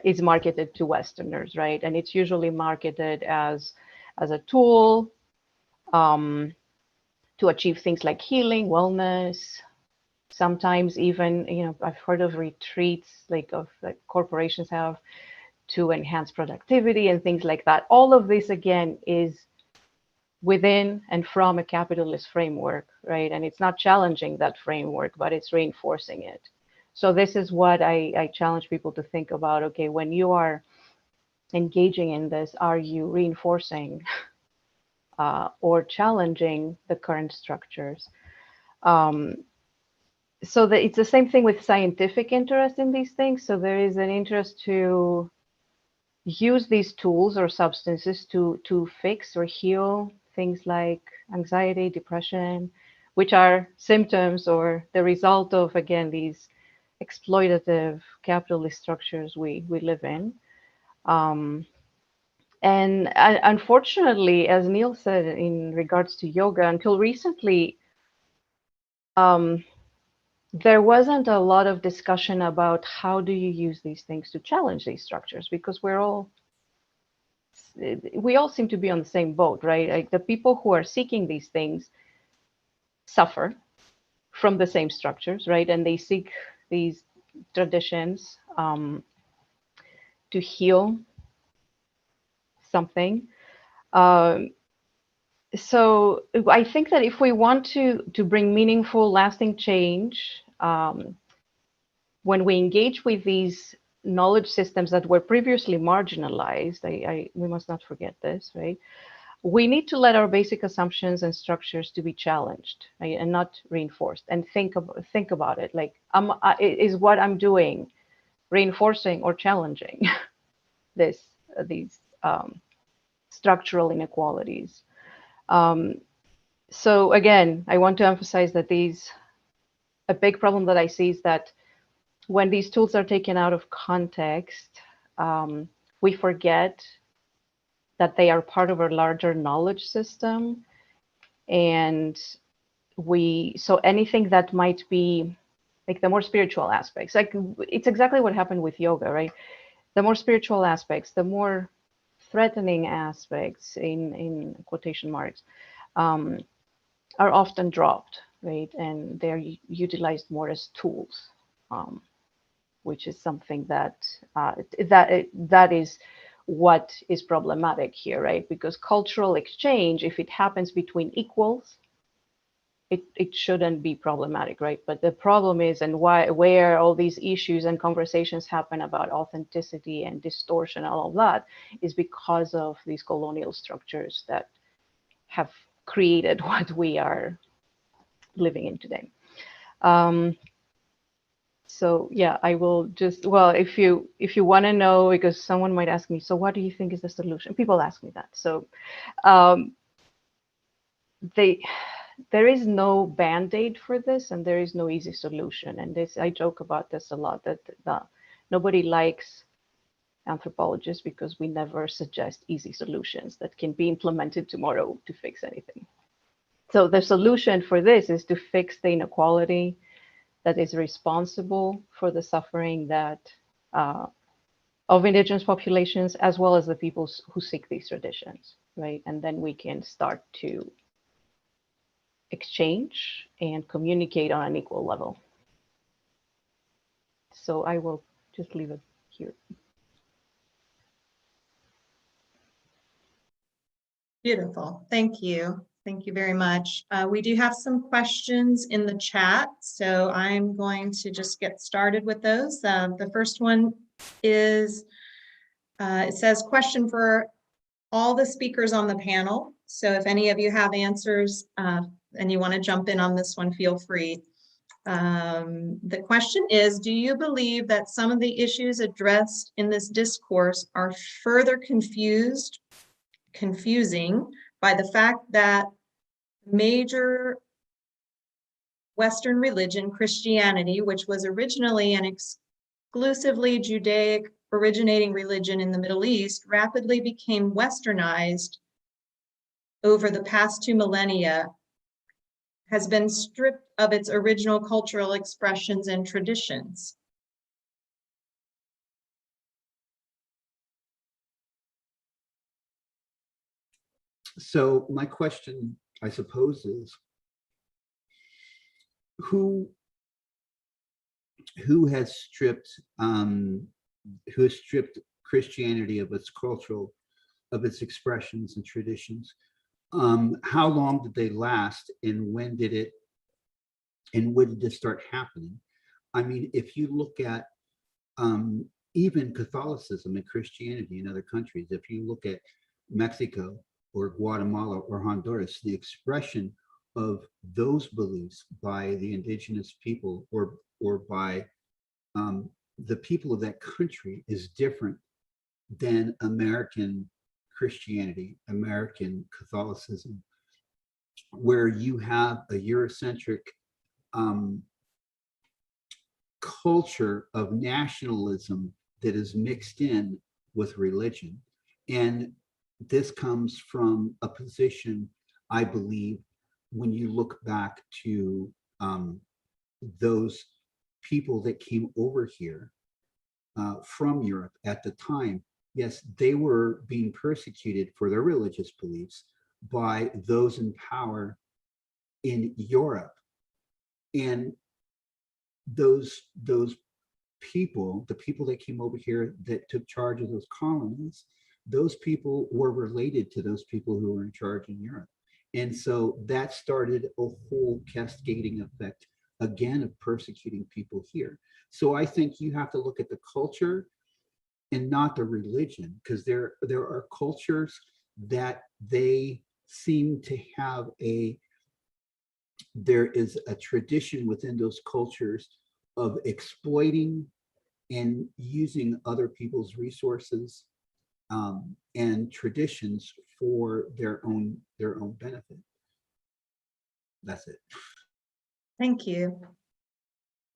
is marketed to Westerners, right? And it's usually marketed as a tool to achieve things like healing, wellness. Sometimes even, I've heard of retreats like corporations have to enhance productivity and things like that. All of this, again, is within and from a capitalist framework, right? And it's not challenging that framework, but it's reinforcing it. So this is what I challenge people to think about. Okay, when you are engaging in this, are you reinforcing or challenging the current structures? So that it's the same thing with scientific interest in these things. So there is an interest to use these tools or substances to fix or heal things like anxiety, depression, which are symptoms or the result of, again, these exploitative capitalist structures we live in. And unfortunately, as Neil said in regards to yoga, until recently, there wasn't a lot of discussion about how do you use these things to challenge these structures, because we all seem to be on the same boat, right? Like the people who are seeking these things suffer from the same structures, right? And they seek these traditions to heal something. So I think that if we want to bring meaningful, lasting change, when we engage with these knowledge systems that were previously marginalized, we must not forget this, right? We need to let our basic assumptions and structures to be challenged, right? And not reinforced. And think about it, like, is what I'm doing reinforcing or challenging these structural inequalities? So again, I want to emphasize that a big problem that I see is that when these tools are taken out of context, we forget that they are part of a larger knowledge system. And so anything that might be like the more spiritual aspects, like it's exactly what happened with yoga, right? The more spiritual aspects, the more threatening aspects, in quotation marks, are often dropped, right? And they're utilized more as tools, which is something that is what is problematic here, right? Because cultural exchange, if it happens between equals, it shouldn't be problematic, right? But the problem is, and where all these issues and conversations happen about authenticity and distortion and all of that, is because of these colonial structures that have created what we are living in today. So yeah, I will just, well, if you want to know, because someone might ask me, so what do you think is the solution? People ask me that. So um, there is no band-aid for this, and there is no easy solution. And this, I joke about this a lot, that nobody likes anthropologists because we never suggest easy solutions that can be implemented tomorrow to fix anything. So the solution for this is to fix the inequality that is responsible for the suffering that of indigenous populations, as well as the peoples who seek these traditions, right? And then we can start to exchange and communicate on an equal level. So I will just leave it here. Beautiful. Thank you. Thank you very much. We do have some questions in the chat, so I'm going to just get started with those. The first one is, it says, question for all the speakers on the panel. So if any of you have answers and you want to jump in on this one, feel free. The question is, do you believe that some of the issues addressed in this discourse are further confusing by the fact that major Western religion, Christianity, which was originally an exclusively Judaic originating religion in the Middle East, rapidly became westernized over the past 2 millennia, has been stripped of its original cultural expressions and traditions? So my question, I suppose, is who has stripped Christianity of its cultural, of its expressions and traditions? How long did they last, and when did this start happening? I mean, if you look at even Catholicism and Christianity in other countries, if you look at Mexico or Guatemala or Honduras, the expression of those beliefs by the indigenous people or by the people of that country is different than American Christianity, American Catholicism, where you have a Eurocentric culture of nationalism that is mixed in with religion. And this comes from a position, I believe, when you look back to those people that came over here from Europe at the time. Yes, they were being persecuted for their religious beliefs by those in power in Europe. And those people, the people that came over here that took charge of those colonies, those people were related to those people who were in charge in Europe. And so that started a whole cascading effect, again, of persecuting people here. So I think you have to look at the culture and not the religion, because there are cultures that they seem to have there is a tradition within those cultures of exploiting and using other people's resources and traditions for their own benefit. That's it. Thank you.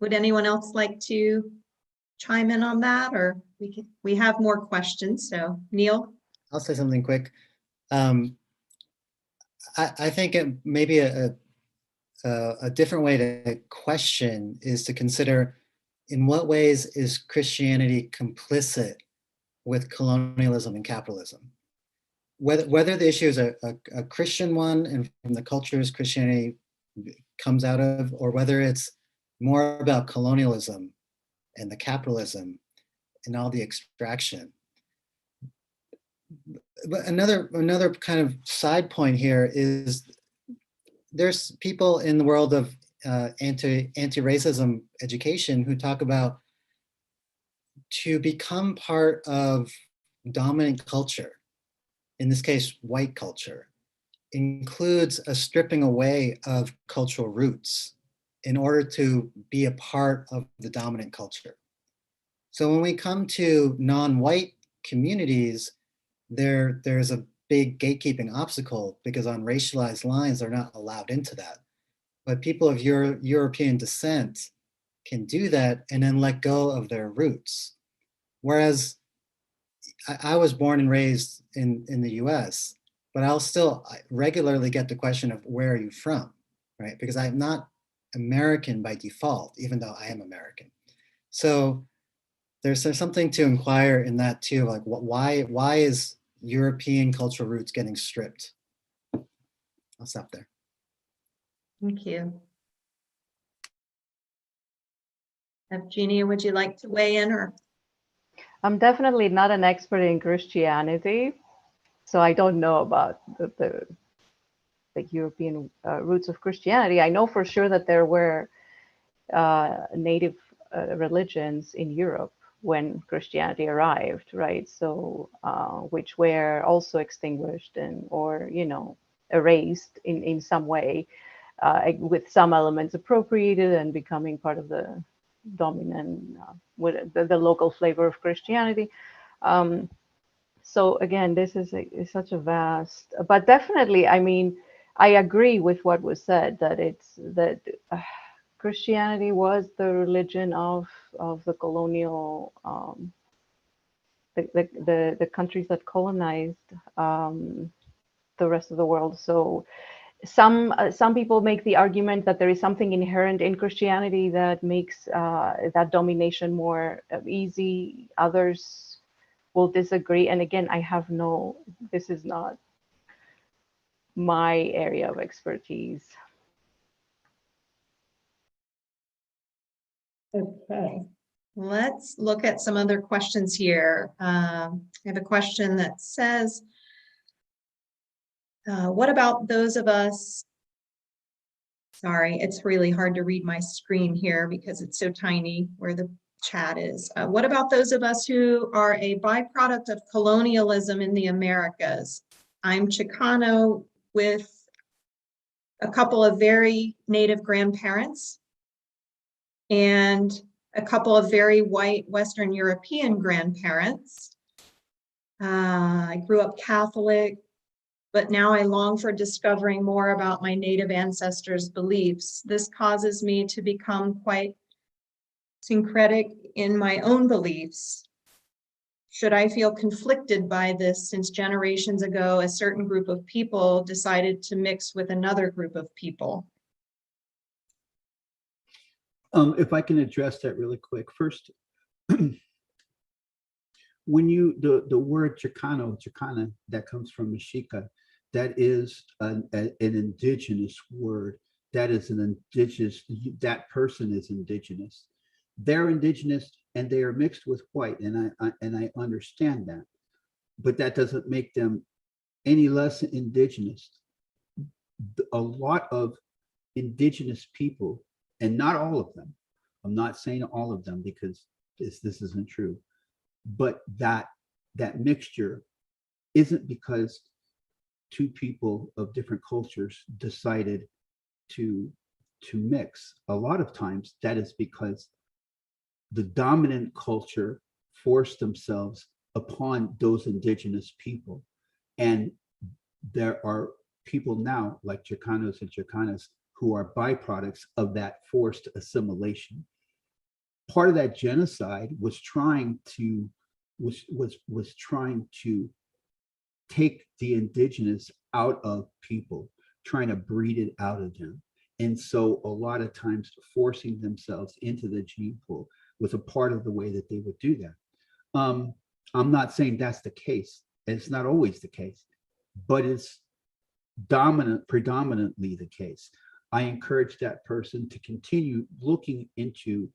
Would anyone else like to chime in on that, or we have more questions? So Neil? I'll say something quick. I think it maybe a different way to question is to consider, in what ways is Christianity complicit with colonialism and capitalism? Whether the issue is a Christian one and from the cultures Christianity comes out of, or whether it's more about colonialism and the capitalism and all the extraction. But another kind of side point here is there's people in the world of anti-racism education who talk about, to become part of dominant culture, in this case, white culture, includes a stripping away of cultural roots. in order to be a part of the dominant culture. So when we come to non-white communities, there's a big gatekeeping obstacle because on racialized lines, they're not allowed into that. But people of European descent can do that and then let go of their roots. Whereas I was born and raised in the US, but I'll still regularly get the question of where are you from, right? Because I'm not American by default, even though I am American. So there's something to inquire in that too, like why is European cultural roots getting stripped? I'll stop there. Thank you. Evgenia, would you like to weigh in or? I'm definitely not an expert in Christianity, so I don't know about the European roots of Christianity. I know for sure that there were native religions in Europe when Christianity arrived, right? So which were also extinguished or erased in some way, with some elements appropriated and becoming part of the dominant with the local flavor of Christianity. So again, this is such a vast, but definitely, I mean, I agree with what was said that Christianity was the religion of the colonial, the countries that colonized the rest of the world. So some people make the argument that there is something inherent in Christianity that makes that domination more easy. Others will disagree. And again, this is not my area of expertise. Okay, let's look at some other questions here. I have a question that says, what about those of us, sorry, it's really hard to read my screen here because it's so tiny where the chat is. What about those of us who are a byproduct of colonialism in the Americas? I'm Chicano with a couple of very native grandparents and a couple of very white Western European grandparents. I grew up Catholic, but now I long for discovering more about my native ancestors' beliefs. This causes me to become quite syncretic in my own beliefs. Should I feel conflicted by this since generations ago, a certain group of people decided to mix with another group of people? If I can address that really quick. First, when the word Chicana, that comes from Mexica, that is an indigenous word. That is an indigenous, that person is indigenous. They're indigenous and they are mixed with white, and I understand that. But that doesn't make them any less indigenous. A lot of indigenous people, and not all of them, I'm not saying all of them because this isn't true, but that mixture isn't because two people of different cultures decided to mix. A lot of times that is because the dominant culture forced themselves upon those indigenous people. And there are people now like Chicanos and Chicanas who are byproducts of that forced assimilation. Part of that genocide was trying to take the indigenous out of people, trying to breed it out of them. And so a lot of times forcing themselves into the gene pool was a part of the way that they would do that. I'm not saying that's the case. It's not always the case, but it's predominantly the case. I encourage that person to continue looking into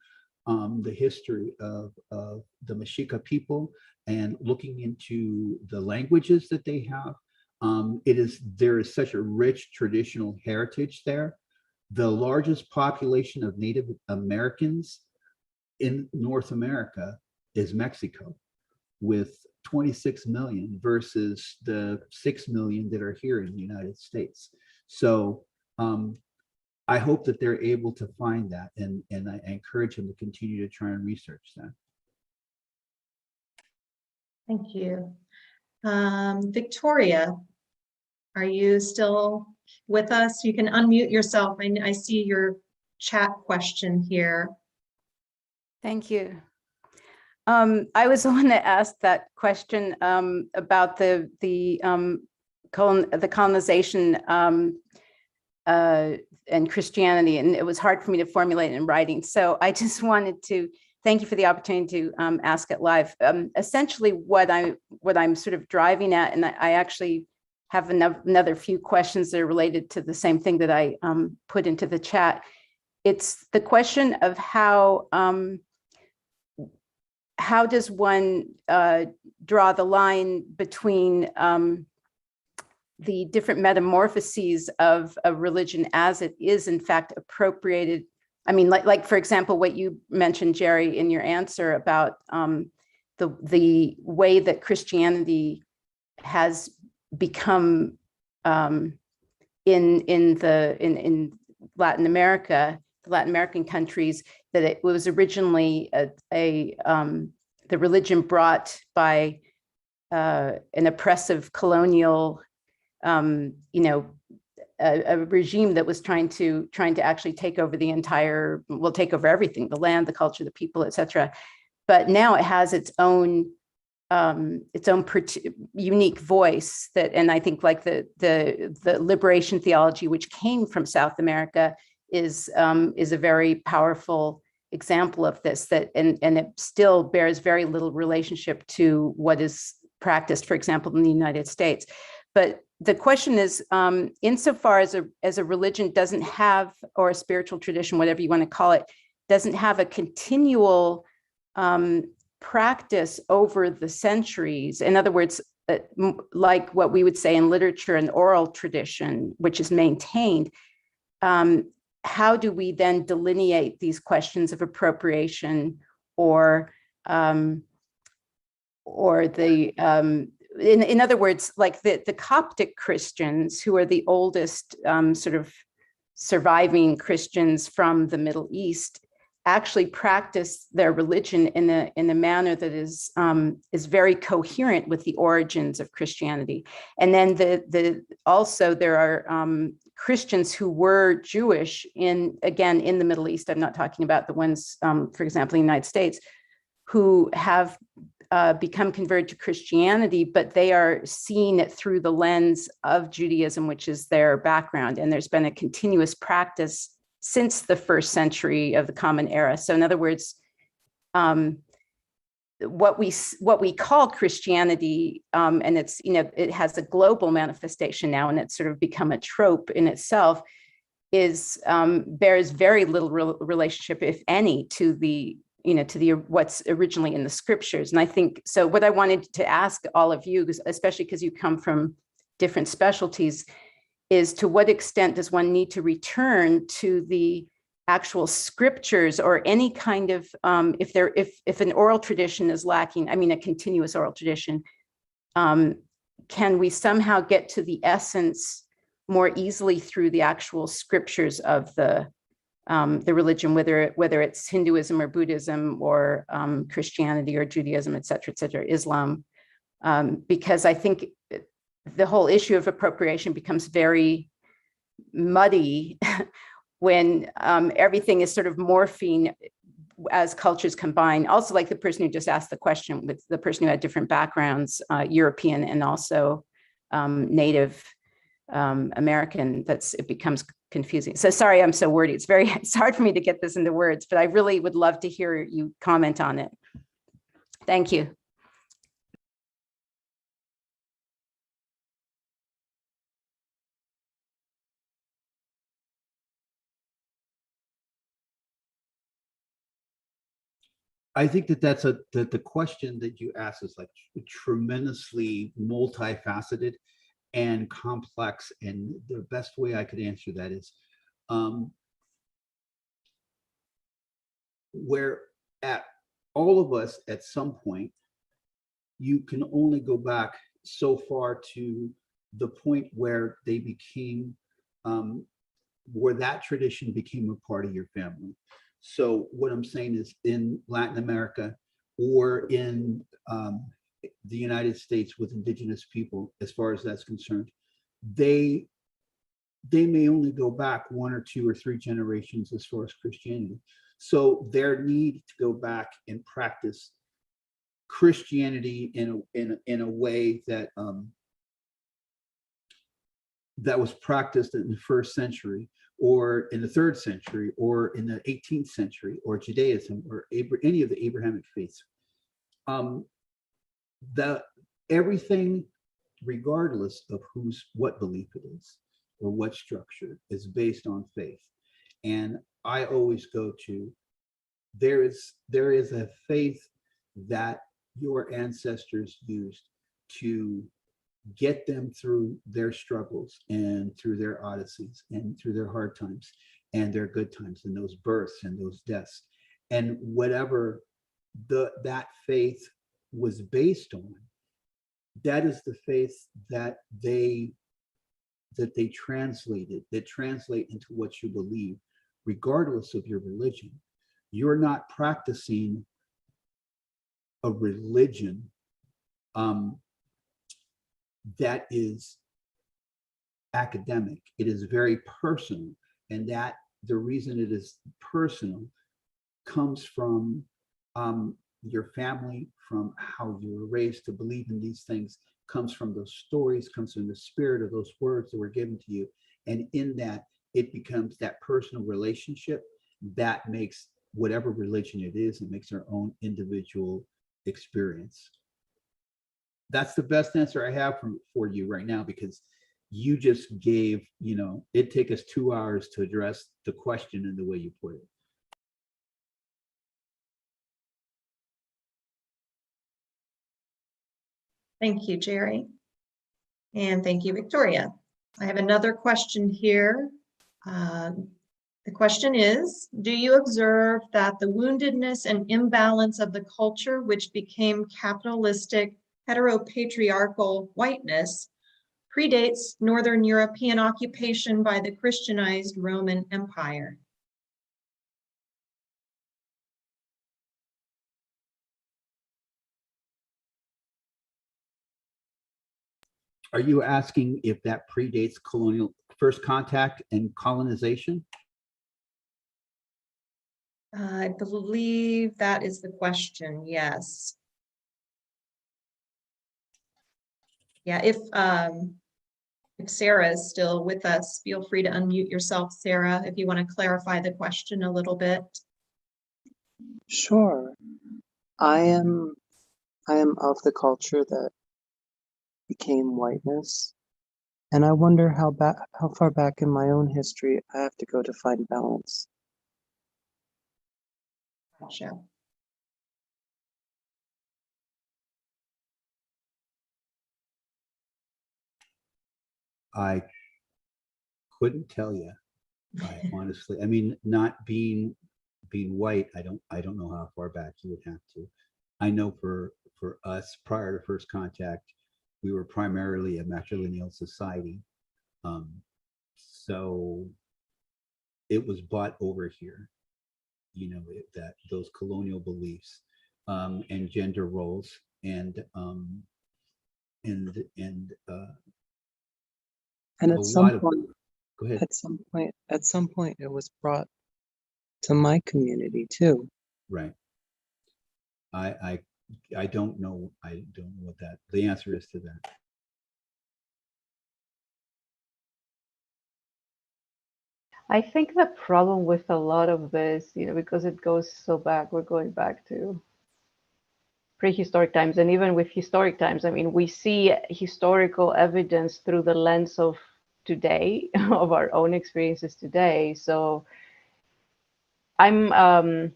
the history of the Mexica people and looking into the languages that they have. There is such a rich traditional heritage there. The largest population of Native Americans in North America is Mexico, with 26 million versus the 6 million that are here in the United States. So I hope that they're able to find that, and I encourage them to continue to try and research that. Thank you. Victoria, are you still with us? You can unmute yourself. I see your chat question here. Thank you. I was the one that asked that question about the colonization and Christianity, and it was hard for me to formulate in writing. So I just wanted to thank you for the opportunity to ask it live. Essentially, what I'm sort of driving at, and I actually have another few questions that are related to the same thing that I put into the chat. It's the question of how does one draw the line between the different metamorphoses of a religion as it is in fact appropriated. I mean, like for example, what you mentioned, Jerry, in your answer about the way that Christianity has become in Latin America, the Latin American countries, that it was originally the religion brought by an oppressive colonial, a regime that was trying to actually take over the entire, take over everything, the land, the culture, the people, etc. But now it has its own unique voice that, and I think like the liberation theology, which came from South America, is a very powerful example of this, that and it still bears very little relationship to what is practiced, for example, in the United States. But the question is, insofar as a religion doesn't have, or a spiritual tradition, whatever you want to call it, doesn't have a continual practice over the centuries. In other words, like what we would say in literature, an oral tradition, which is maintained. How do we then delineate these questions of appropriation, or in other words, like the Coptic Christians, who are the oldest sort of surviving Christians from the Middle East, actually practice their religion in a manner that is very coherent with the origins of Christianity. And then also there are Christians who were Jewish in the Middle East. I'm not talking about the ones, for example, in the United States, who have become converted to Christianity, but they are seeing it through the lens of Judaism, which is their background. And there's been a continuous practice since the first century of the Common Era. So in other words, what we call Christianity, and it's, it has a global manifestation now, and it's sort of become a trope in itself, bears very little relationship, if any, to the what's originally in the scriptures. And I think, so what I wanted to ask all of you, especially because you come from different specialties, is to what extent does one need to return to the actual scriptures, or any kind of, if an oral tradition is lacking, I mean, a continuous oral tradition, can we somehow get to the essence more easily through the actual scriptures of the religion, whether it's Hinduism or Buddhism or Christianity or Judaism, et cetera, Islam, because I think the whole issue of appropriation becomes very muddy when everything is sort of morphing as cultures combine. Also, like the person who just asked the question, with the person who had different backgrounds, European and also Native American, it becomes confusing. So sorry, I'm so wordy. It's hard for me to get this into words, but I really would love to hear you comment on it. Thank you. I think that the question that you asked is like tremendously multifaceted and complex. And the best way I could answer that is, where at all of us at some point, you can only go back so far to the point where they became where that tradition became a part of your family. So what I'm saying is in Latin America or in the United States with indigenous people, as far as that's concerned, they may only go back 1 or 2 or 3 generations as far as Christianity. So their need to go back and practice Christianity in a way that that was practiced in the 1st century or in the 3rd century or in the 18th century or Judaism or any of the Abrahamic faiths. Everything, regardless of what belief it is or what structure, is based on faith. And I always go to, there is a faith that your ancestors used to get them through their struggles and through their odysseys and through their hard times and their good times and those births and those deaths. And whatever that faith was based on, that is the faith that they translate into what you believe, regardless of your religion. You're not practicing a religion that is academic. It is very personal, and that the reason it is personal comes from your family, from how you were raised to believe in these things, comes from those stories, comes from the spirit of those words that were given to you. And in that, it becomes that personal relationship that makes whatever religion it is, it makes our own individual experience. That's the best answer I have for you right now, because you just gave, it'd take us 2 hours to address the question in the way you put it. Thank you, Jerry. And thank you, Victoria. I have another question here. The question is, do you observe that the woundedness and imbalance of the culture, which became capitalistic, heteropatriarchal whiteness, predates Northern European occupation by the Christianized Roman Empire? Are you asking if that predates colonial first contact and colonization? I believe that is the question, yes. Yeah, if Sarah is still with us, feel free to unmute yourself, Sarah, if you want to clarify the question a little bit. Sure. I am of the culture that became whiteness, and I wonder how far back in my own history I have to go to find balance. Gotcha. I couldn't tell you. Honestly, I mean, not being white, I don't know how far back you would have to. I know for us, prior to first contact, we were primarily a matrilineal society, so it was brought over here. That those colonial beliefs and gender roles and at some point, go ahead. At some point, it was brought to my community too. Right. I don't know. I don't know what the answer is to that. I think the problem with a lot of this, because it goes so back, we're going back to prehistoric times, and even with historic times, I mean, we see historical evidence through the lens of today, of our own experiences today. So I'm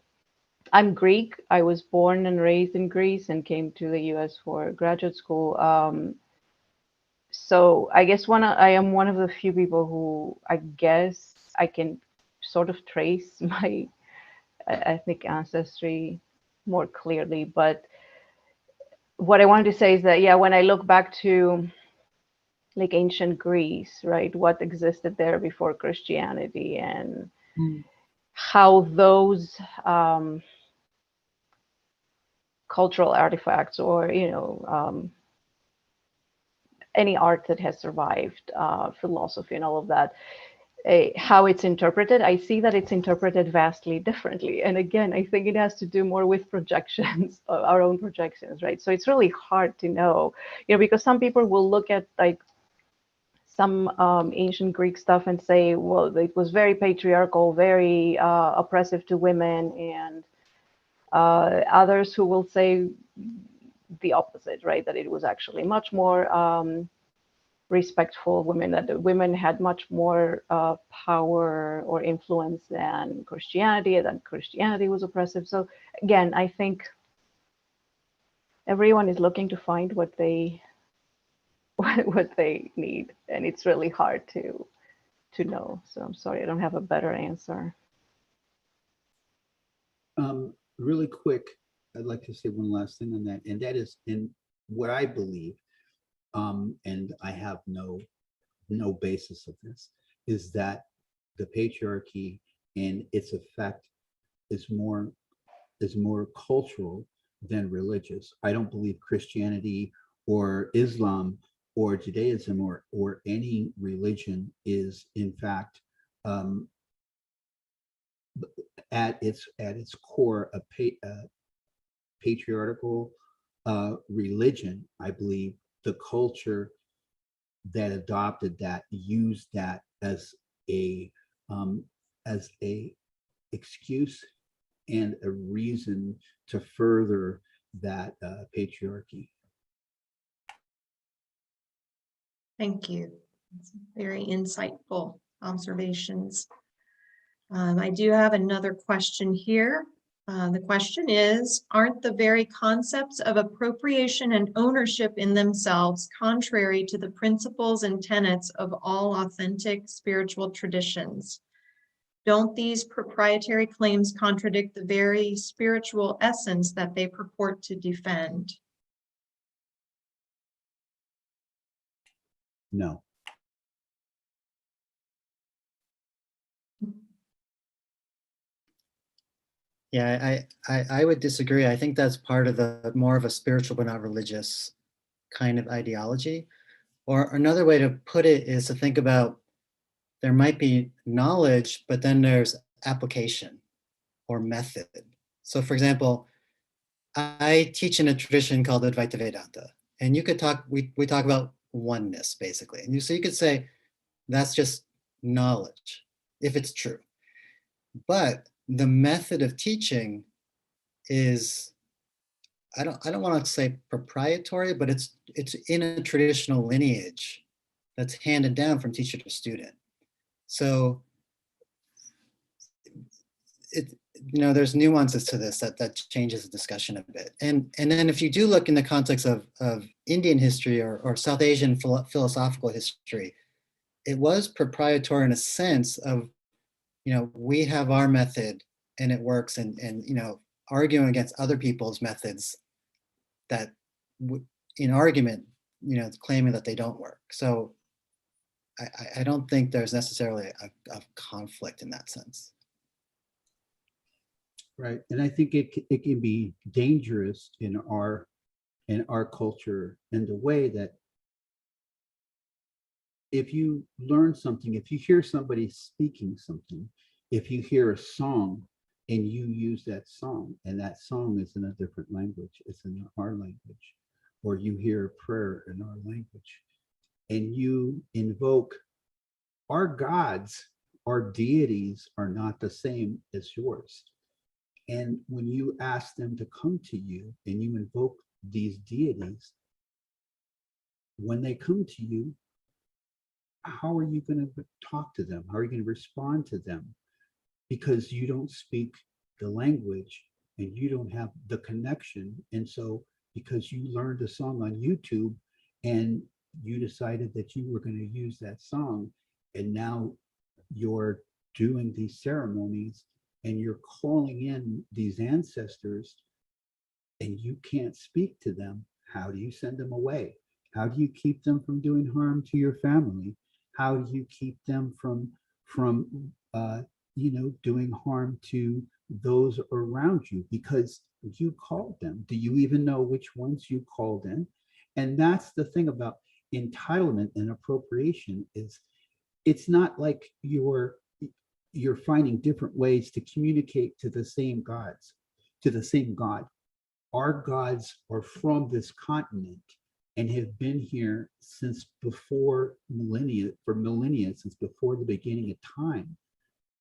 Greek. I was born and raised in Greece and came to the US for graduate school. So I guess I am one of the few people who I guess I can sort of trace my ethnic ancestry more clearly. But what I wanted to say is that, yeah, when I look back to like ancient Greece, right? What existed there before Christianity, and how those cultural artifacts, or any art that has survived, philosophy and all of that, how it's interpreted. I see that it's interpreted vastly differently. And again, I think it has to do more with projections, our own projections, right? So it's really hard to know, because some people will look at like some ancient Greek stuff and say, well, it was very patriarchal, very oppressive to women, and others who will say the opposite, right? That it was actually much more respectful of women, that the women had much more power or influence than Christianity, that Christianity was oppressive. So again, I think everyone is looking to find what they what they need, and it's really hard to know. So I'm sorry, I don't have a better answer. Really quick, I'd like to say one last thing on that, and that is in what I believe, and I have no basis of this, is that the patriarchy and its effect is more cultural than religious. I don't believe Christianity or Islam or Judaism or any religion is in fact at its core a patriarchal religion. I believe the culture that adopted that used that as a excuse and a reason to further that patriarchy. Thank you. That's very insightful observations. I do have another question here. The question is, aren't the very concepts of appropriation and ownership in themselves contrary to the principles and tenets of all authentic spiritual traditions? Don't these proprietary claims contradict the very spiritual essence that they purport to defend? No. Yeah, I would disagree. I think that's part of the more of a spiritual but not religious kind of ideology. Or another way to put it is to think about there might be knowledge, but then there's application or method. So for example, I teach in a tradition called Advaita Vedanta, and you could talk, we talk about oneness basically. And so you could say that's just knowledge, if it's true. But the method of teaching is, I don't want to say proprietary, but it's in a traditional lineage that's handed down from teacher to student. So there's nuances to this that changes the discussion a bit. And then if you do look in the context of Indian history or South Asian philosophical history, it was proprietary in a sense of, we have our method and it works, and arguing against other people's methods that in argument, claiming that they don't work. So I don't think there's necessarily a conflict in that sense. Right, and I think it can be dangerous in our culture in the way that if you learn something, if you hear somebody speaking something, if you hear a song and you use that song and that song is in a different language, it's in our language, or you hear a prayer in our language and you invoke our gods, our deities are not the same as yours. And when you ask them to come to you and you invoke these deities, when they come to you, how are you going to talk to them? How are you going to respond to them? Because you don't speak the language and you don't have the connection. And so because you learned a song on YouTube and you decided that you were going to use that song, and now you're doing these ceremonies and you're calling in these ancestors and you can't speak to them, how do you send them away? How do you keep them from doing harm to your family? How do you keep them from doing harm to those around you? Because you called them. Do you even know which ones you called in? And that's the thing about entitlement and appropriation, is it's not like you're finding different ways to communicate to the same gods, to the same God. Our gods are from this continent and have been here since before millennia, for millennia, since before the beginning of time.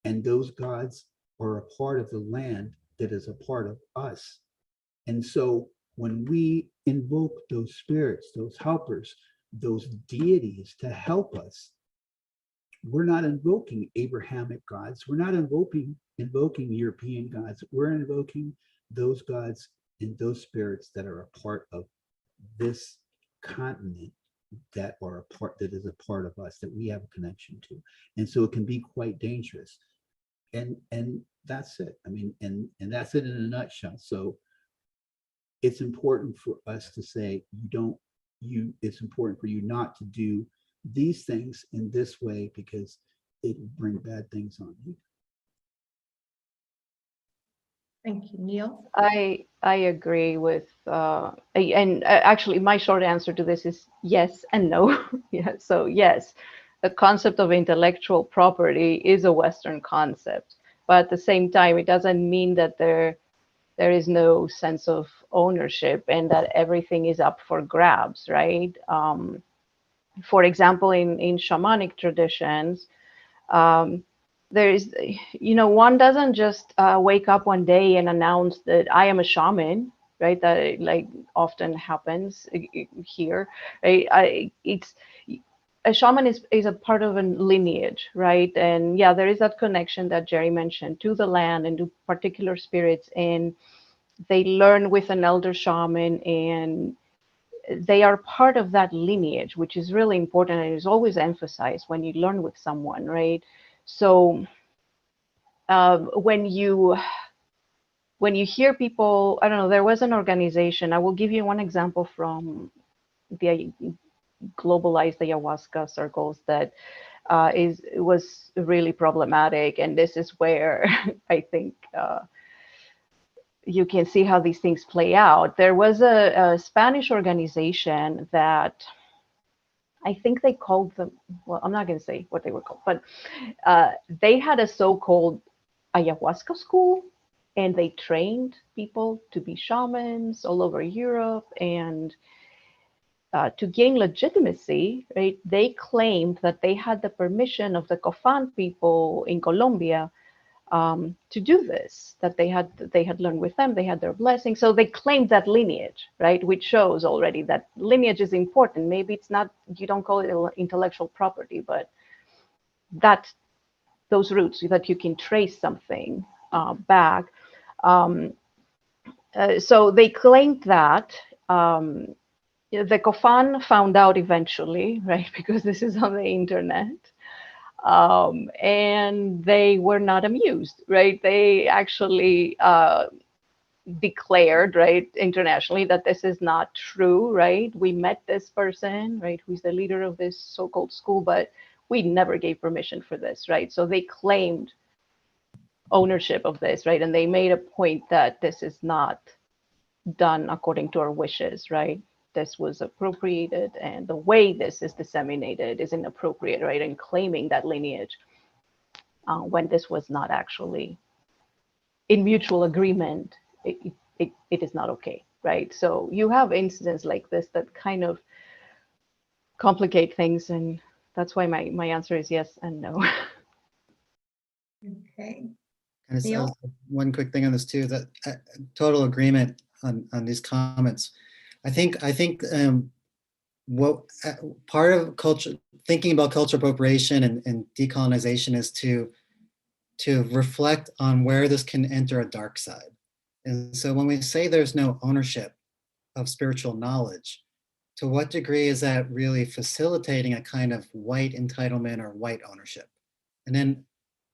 And those gods are a part of the land that is a part of us. And so when we invoke those spirits, those helpers, those deities to help us, we're not invoking Abrahamic gods. We're not invoking European gods. We're invoking those gods and those spirits that are a part of this continent, that is a part of us, that we have a connection to. And so it can be quite dangerous. And that's it. I mean, and that's it in a nutshell. So it's important for us to say, it's important for you not to do these things in this way, because it will bring bad things on you. Thank you, Neil. I agree with, and actually my short answer to this is yes and no. Yeah, so yes, the concept of intellectual property is a Western concept, but at the same time, it doesn't mean that there is no sense of ownership and that everything is up for grabs, right? For example, in shamanic traditions, there is, one doesn't just wake up one day and announce that I am a shaman, right? That like often happens here, right? It's a shaman is a part of a lineage, right? And yeah, there is that connection that Jerry mentioned to the land and to particular spirits, and they learn with an elder shaman, and they are part of that lineage, which is really important and is always emphasized when you learn with someone, right? So when you hear people, I don't know, there was an organization, I will give you one example from the globalized ayahuasca circles that was really problematic, and this is where I think you can see how these things play out. There was a Spanish organization that I think they called them, well, I'm not going to say what they were called, but they had a so-called ayahuasca school, and they trained people to be shamans all over Europe. And to gain legitimacy, right, they claimed that they had the permission of the Cofan people in Colombia to do this, that they had learned with them, they had their blessing. So they claimed that lineage, right, which shows already that lineage is important. Maybe it's not, you don't call it intellectual property, but that those roots, that you can trace something back. So they claimed that. The Cofan found out eventually, right, because this is on the internet. And they were not amused, right? They actually declared, right, internationally that this is not true, right? We met this person, right, who's the leader of this so-called school, but we never gave permission for this, right? So they claimed ownership of this, right? And they made a point that this is not done according to our wishes, right? This was appropriated, and the way this is disseminated is inappropriate, right? And claiming that lineage when this was not actually in mutual agreement, it is not okay, right? So you have incidents like this that kind of complicate things, and that's why my answer is yes and no. Okay. And Neil? one quick thing on this too, that total agreement on these comments. I think what part of culture, thinking about cultural appropriation and decolonization, is to reflect on where this can enter a dark side. And so when we say there's no ownership of spiritual knowledge, to what degree is that really facilitating a kind of white entitlement or white ownership? And then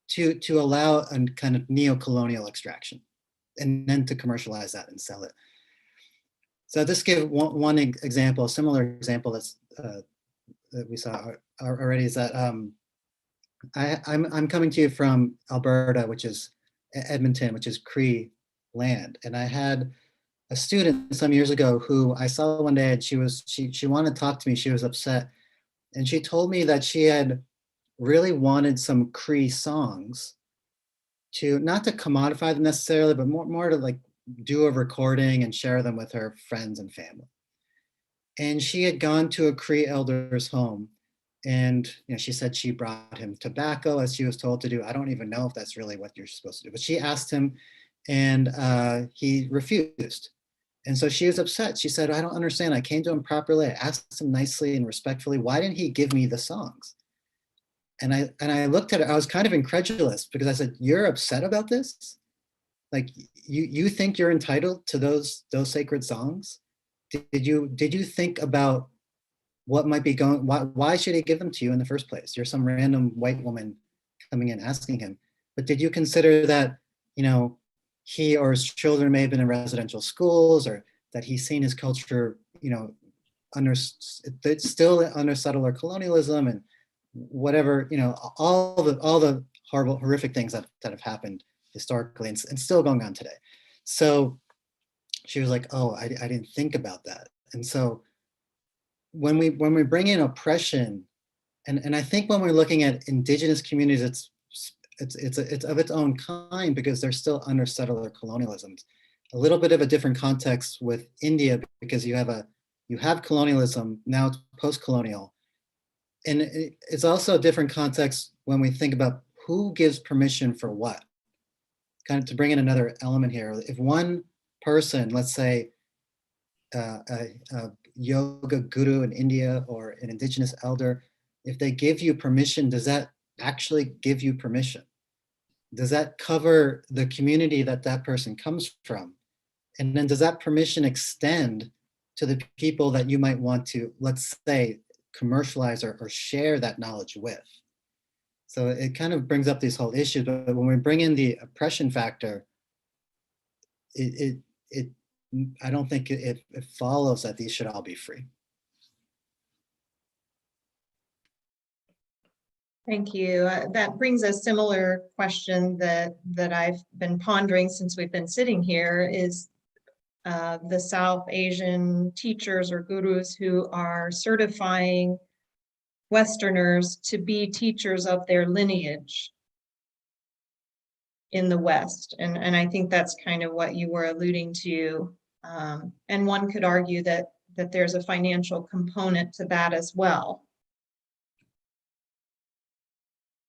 to allow a kind of neo-colonial extraction, and then to commercialize that and sell it. So I'll just give one example, a similar example that we saw already, is that I'm coming to you from Alberta, which is Edmonton, which is Cree land. And I had a student some years ago who I saw one day, and she wanted to talk to me. She was upset. And she told me that she had really wanted some Cree songs to, not to commodify them necessarily, but more to like do a recording and share them with her friends and family. And she had gone to a Cree elder's home, and she said she brought him tobacco as she was told to do. I don't even know if that's really what you're supposed to do, but she asked him, and he refused. And so she was upset. She said, I don't understand. I came to him properly. I asked him nicely and respectfully. Why didn't he give me the songs? And I looked at her. I was kind of incredulous, because I said, you're upset about this? Like, you think you're entitled to those sacred songs? Did you think about what might be going, why should he give them to you in the first place? You're some random white woman coming in asking him. But did you consider that, he or his children may have been in residential schools, or that he's seen his culture, still under settler colonialism and whatever, all the horrible, horrific things that have happened historically and still going on today. So she was like, oh, I didn't think about that. And so when we bring in oppression, and I think when we're looking at Indigenous communities, it's of its own kind, because they're still under settler colonialism. A little bit of a different context with India, because you have colonialism, now it's post-colonial. And it's also a different context when we think about who gives permission for what. Kind of to bring in another element here, if one person, let's say a yoga guru in India or an Indigenous elder, if they give you permission, does that actually give you permission? Does that cover the community that person comes from? And then does that permission extend to the people that you might want to, let's say, commercialize or share that knowledge with? So it kind of brings up these whole issues, but when we bring in the oppression factor, I don't think it follows that these should all be free. Thank you. That brings a similar question that I've been pondering since we've been sitting here, is the South Asian teachers or gurus who are certifying Westerners to be teachers of their lineage in the West. And I think that's kind of what you were alluding to. And one could argue that there's a financial component to that as well.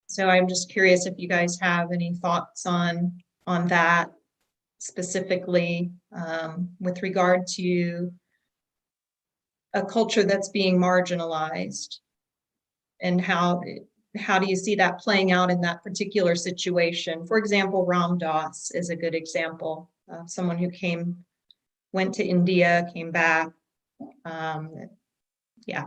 So I'm just curious if you guys have any thoughts on that specifically, with regard to a culture that's being marginalized, and how do you see that playing out in that particular situation? For example, Ram Dass is a good example of someone who went to India, came back. Yeah.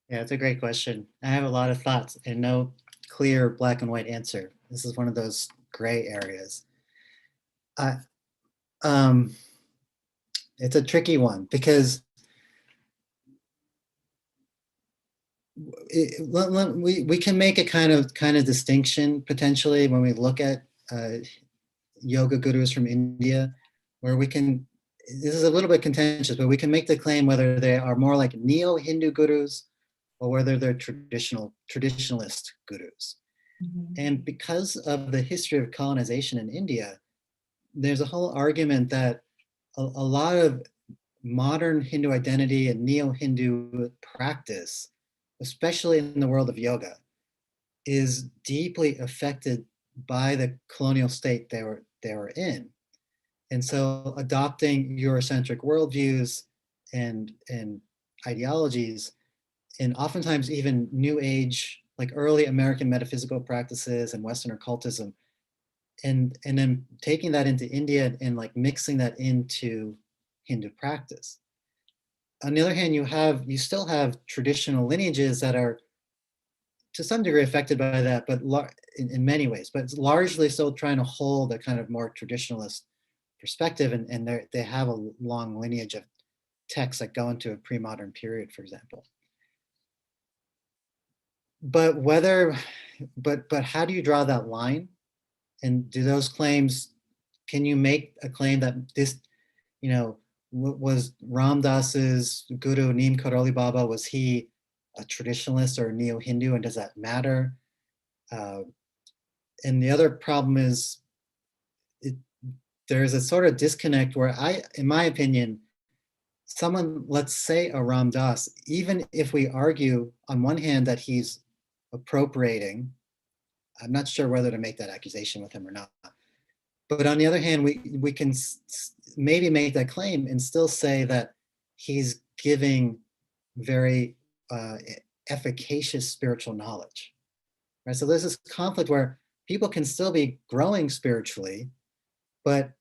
Yeah, it's a great question. I have a lot of thoughts and no clear black and white answer. This is one of those gray areas. It's a tricky one, because we can make a kind of distinction potentially when we look at yoga gurus from India, where we can, this is a little bit contentious, but we can make the claim whether they are more like neo-Hindu gurus or whether they're traditionalist gurus. Mm-hmm. And because of the history of colonization in India, there's a whole argument that a lot of modern Hindu identity and neo-Hindu practice, especially in the world of yoga, is deeply affected by the colonial state they were in. And so adopting Eurocentric worldviews and ideologies, and oftentimes even New Age, like early American metaphysical practices and Western occultism, and then taking that into India and like mixing that into Hindu practice. On the other hand, you still have traditional lineages that are to some degree affected by that, but in many ways, but it's largely still trying to hold a kind of more traditionalist perspective, and they have a long lineage of texts that go into a pre-modern period, for example. But how do you draw that line? And do those claims, can you make a claim that this, was Ram Dass's guru Neem Karoli Baba, was he a traditionalist or a neo-Hindu, and does that matter? And the other problem is there's a sort of disconnect where in my opinion, someone, let's say a Ram Dass, even if we argue on one hand that he's appropriating, I'm not sure whether to make that accusation with him or not. But on the other hand, we can maybe make that claim and still say that he's giving very efficacious spiritual knowledge, right? So there's this conflict where people can still be growing spiritually, but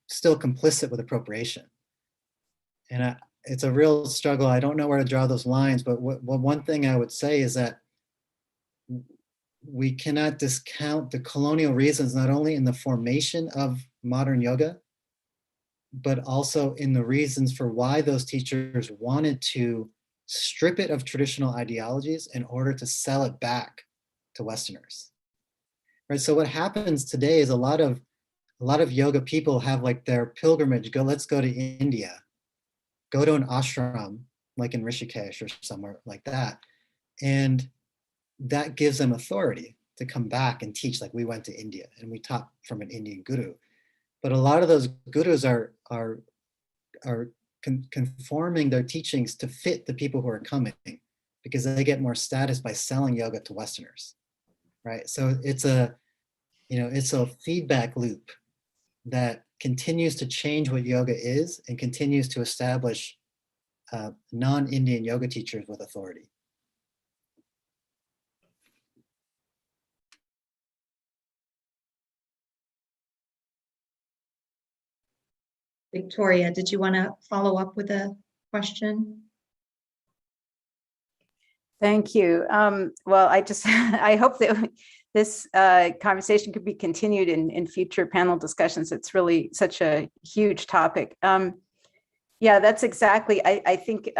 still complicit with appropriation. And it's a real struggle. I don't know where to draw those lines, but one thing I would say is that we cannot discount the colonial reasons, not only in the formation of modern yoga, but also in the reasons for why those teachers wanted to strip it of traditional ideologies in order to sell it back to Westerners. Right. So what happens today is a lot of yoga people have like their pilgrimage. Let's go to India, go to an ashram like in Rishikesh or somewhere like that, and that gives them authority to come back and teach. Like we went to India and we taught from an Indian guru, but a lot of those gurus are conforming their teachings to fit the people who are coming because they get more status by selling yoga to Westerners, right? So it's a feedback loop that continues to change what yoga is and continues to establish non-Indian yoga teachers with authority. Victoria, did you want to follow up with a question? Thank you. Well, I hope that this conversation could be continued in future panel discussions. It's really such a huge topic. Yeah, that's exactly. I think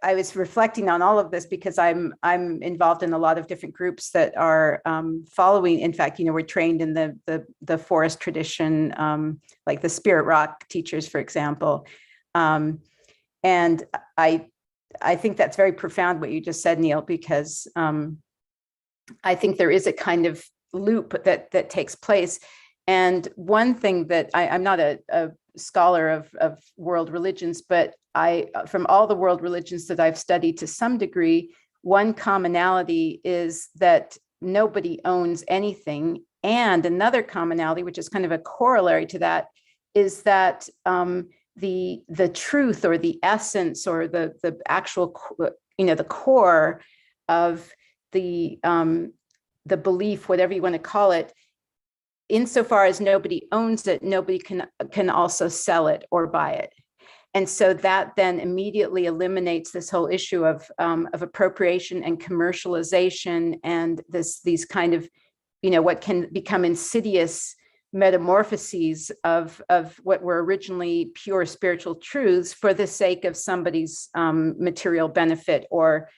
I was reflecting on all of this because I'm involved in a lot of different groups that are following. In fact, we're trained in the forest tradition, like the Spirit Rock teachers, for example. And I think that's very profound what you just said, Neil, because I think there is a kind of loop that takes place. And one thing that I'm not a scholar of world religions, but from all the world religions that I've studied to some degree, one commonality is that nobody owns anything. And another commonality, which is kind of a corollary to that, is that the truth or the essence or the actual, the core of the belief, whatever you want to call it, insofar as nobody owns it, nobody can also sell it or buy it. And so that then immediately eliminates this whole issue of appropriation and commercialization and these kind of, what can become insidious metamorphoses of what were originally pure spiritual truths for the sake of somebody's material benefit or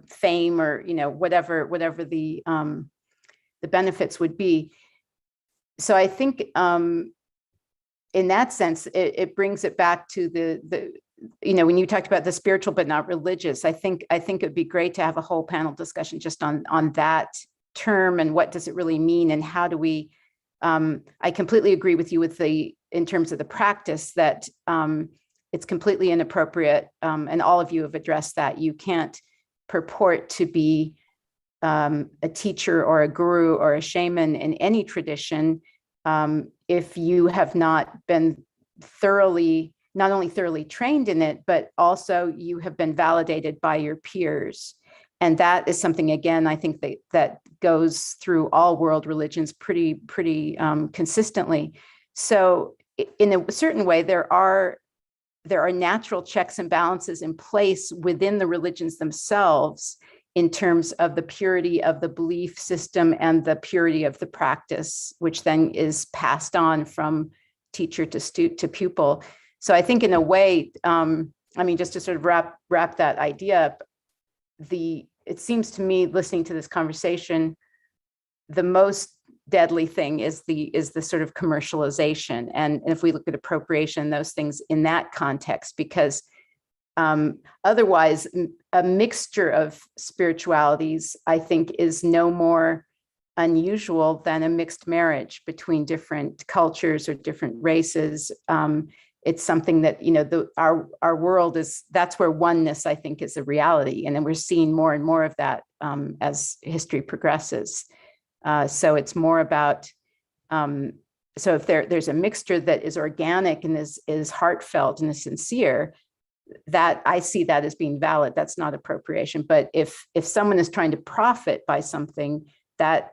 fame or whatever the benefits would be. So I think in that sense, it brings it back to the when you talked about the spiritual but not religious, I think it would be great to have a whole panel discussion just on that term and what does it really mean and how do we. I completely agree with you in terms of the practice that it's completely inappropriate, and all of you have addressed that. You can't purport to be a teacher or a guru or a shaman in any tradition if you have not been not only thoroughly trained in it, but also you have been validated by your peers. And that is something, again, I think that goes through all world religions pretty consistently. So in a certain way, there are natural checks and balances in place within the religions themselves in terms of the purity of the belief system and the purity of the practice, which then is passed on from teacher to pupil. So I think in a way, I mean, just to sort of wrap that idea up, it seems to me, listening to this conversation, the most deadly thing is the sort of commercialization. And if we look at appropriation, those things in that context, because otherwise a mixture of spiritualities, I think, is no more unusual than a mixed marriage between different cultures or different races. It's something that, you know, our world is, that's where oneness, I think, is a reality. And then we're seeing more and more of that as history progresses. So it's more about, so if there's a mixture that is organic and is heartfelt and is sincere, that I see that as being valid. That's not appropriation. But if someone is trying to profit by something, that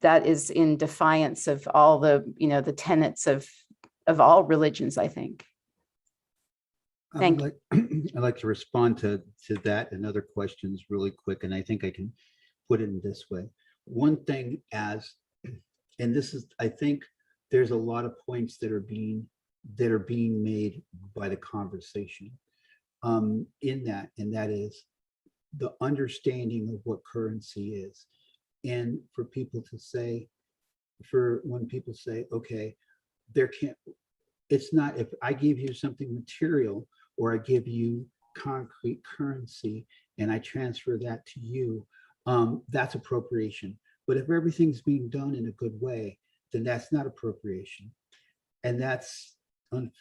is in defiance of all the, you know, the tenets of all religions, I think. Thank you. I'd like to respond to that and other questions really quick, and I think I can put it in this way. One thing and this is, I think there's a lot of points that are being made by the conversation in that, and that is the understanding of what currency is. And for people to say, when people say, okay, it's not, if I give you something material or I give you concrete currency and I transfer that to you, that's appropriation. But if everything's being done in a good way, then that's not appropriation. And that's,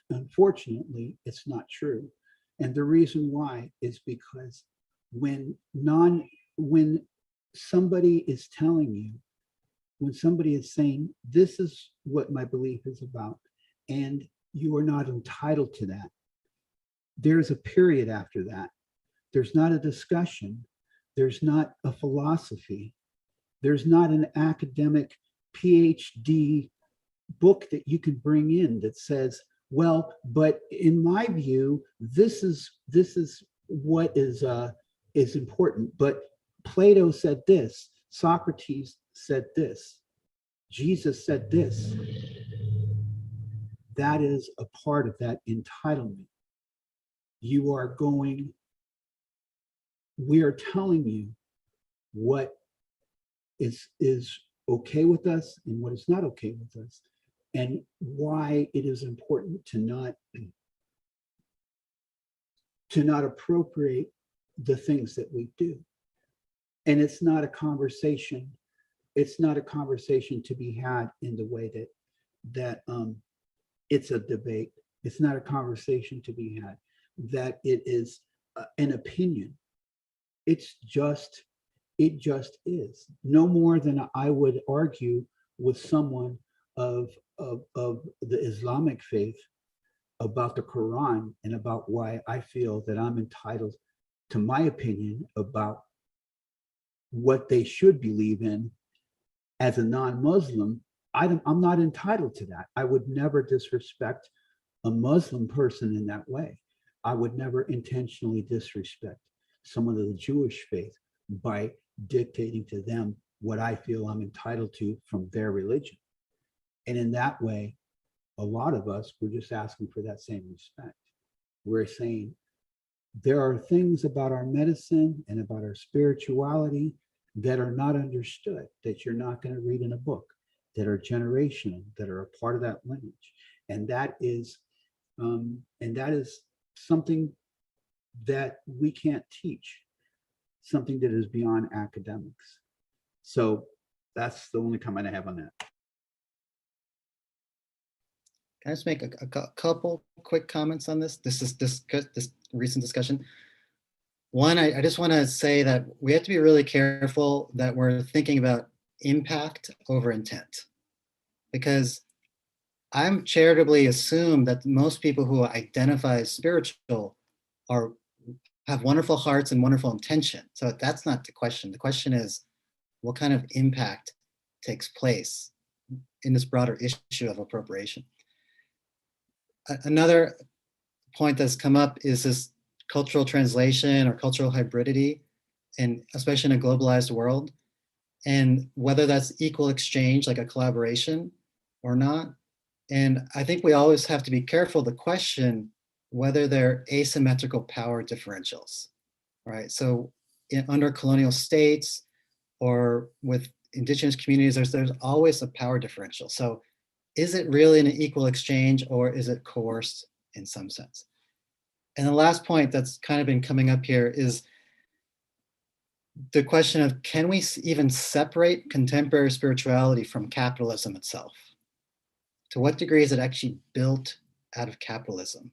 unfortunately, it's not true. And the reason why is because when somebody is telling you, when somebody is saying, this is what my belief is about, and you are not entitled to that, there's a period after that. There's not a discussion. There's not a philosophy. There's not an academic PhD book that you can bring in that says, well, but in my view, this is what is important. But Plato said this, Socrates said this, Jesus said this. That is a part of that entitlement. We are telling you what is okay with us and what is not okay with us, and why it is important to not appropriate the things that we do. And it's not a conversation. It's not a conversation to be had in the way that it's a debate. It's not a conversation to be had that it is an opinion. It just is. No more than I would argue with someone of the Islamic faith about the Quran and about why I feel that I'm entitled to my opinion about what they should believe in. As a non-Muslim, I'm not entitled to that. I would never disrespect a Muslim person in that way. I would never intentionally disrespect someone of the Jewish faith by dictating to them what I feel I'm entitled to from their religion. And in that way, a lot of us, we're just asking for that same respect. We're saying there are things about our medicine and about our spirituality that are not understood, that you're not going to read in a book, that are generational, that are a part of that lineage. And that is something that we can't teach, something that is beyond academics. So that's the only comment I have on that. Can I just make a couple quick comments on this? This recent discussion. One, I just want to say that we have to be really careful that we're thinking about impact over intent, because I'm charitably assume that most people who identify as spiritual have wonderful hearts and wonderful intention. So that's not the question. The question is, what kind of impact takes place in this broader issue of appropriation? Another point that's come up is this cultural translation or cultural hybridity. and especially in a globalized world, and whether that's equal exchange, like a collaboration or not. And I think we always have to be careful to question whether they're asymmetrical power differentials, right? So under colonial states or with indigenous communities, there's always a power differential. So is it really an equal exchange, or is it coerced in some sense? And the last point that's kind of been coming up here is the question of, can we even separate contemporary spirituality from capitalism itself? To what degree is it actually built out of capitalism?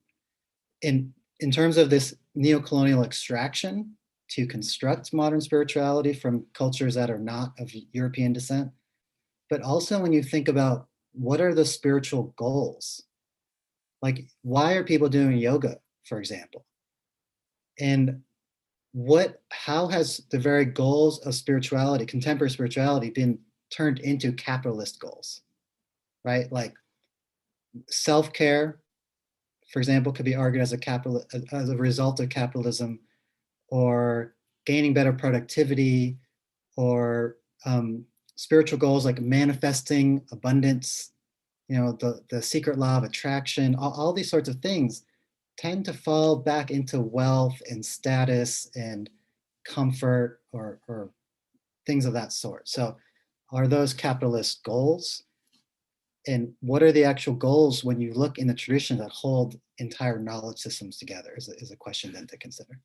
In terms of this neo-colonial extraction to construct modern spirituality from cultures that are not of European descent, but also when you think about what are the spiritual goals? Like, why are people doing yoga, for example? And how has the very goals of spirituality, contemporary spirituality, been turned into capitalist goals, right? Like self-care, for example, could be argued as a result of capitalism, or gaining better productivity, or spiritual goals like manifesting abundance, the secret law of attraction, all these sorts of things tend to fall back into wealth and status and comfort, or things of that sort. So are those capitalist goals? And what are the actual goals when you look in the tradition that hold entire knowledge systems together is a question then to consider.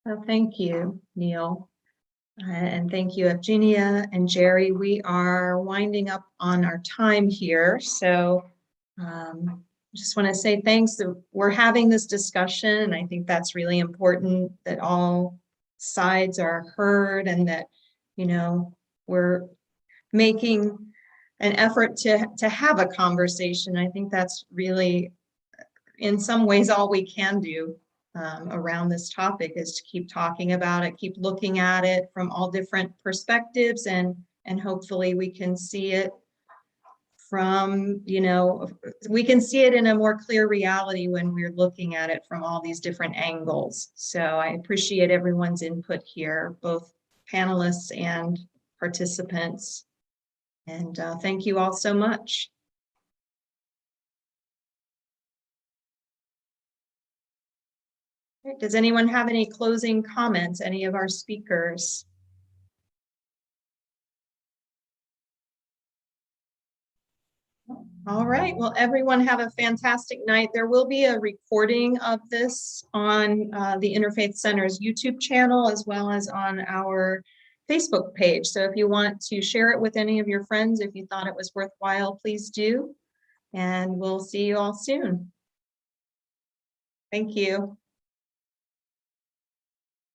Well, thank you, Neil. And thank you, Evgenia and Jerry. We are winding up on our time here. So just want to say thanks. We're having this discussion, and I think that's really important, that all sides are heard, and that, we're making an effort to have a conversation. I think that's really, in some ways, all we can do around this topic, is to keep talking about it, keep looking at it from all different perspectives, and hopefully we can see it from, we can see it in a more clear reality when we're looking at it from all these different angles. So I appreciate everyone's input here, both panelists and participants. And thank you all so much. Does anyone have any closing comments, any of our speakers? All right, well, everyone have a fantastic night. There will be a recording of this on the Interfaith Center's YouTube channel, as well as on our Facebook page. So if you want to share it with any of your friends, if you thought it was worthwhile, please do. And we'll see you all soon. Thank you.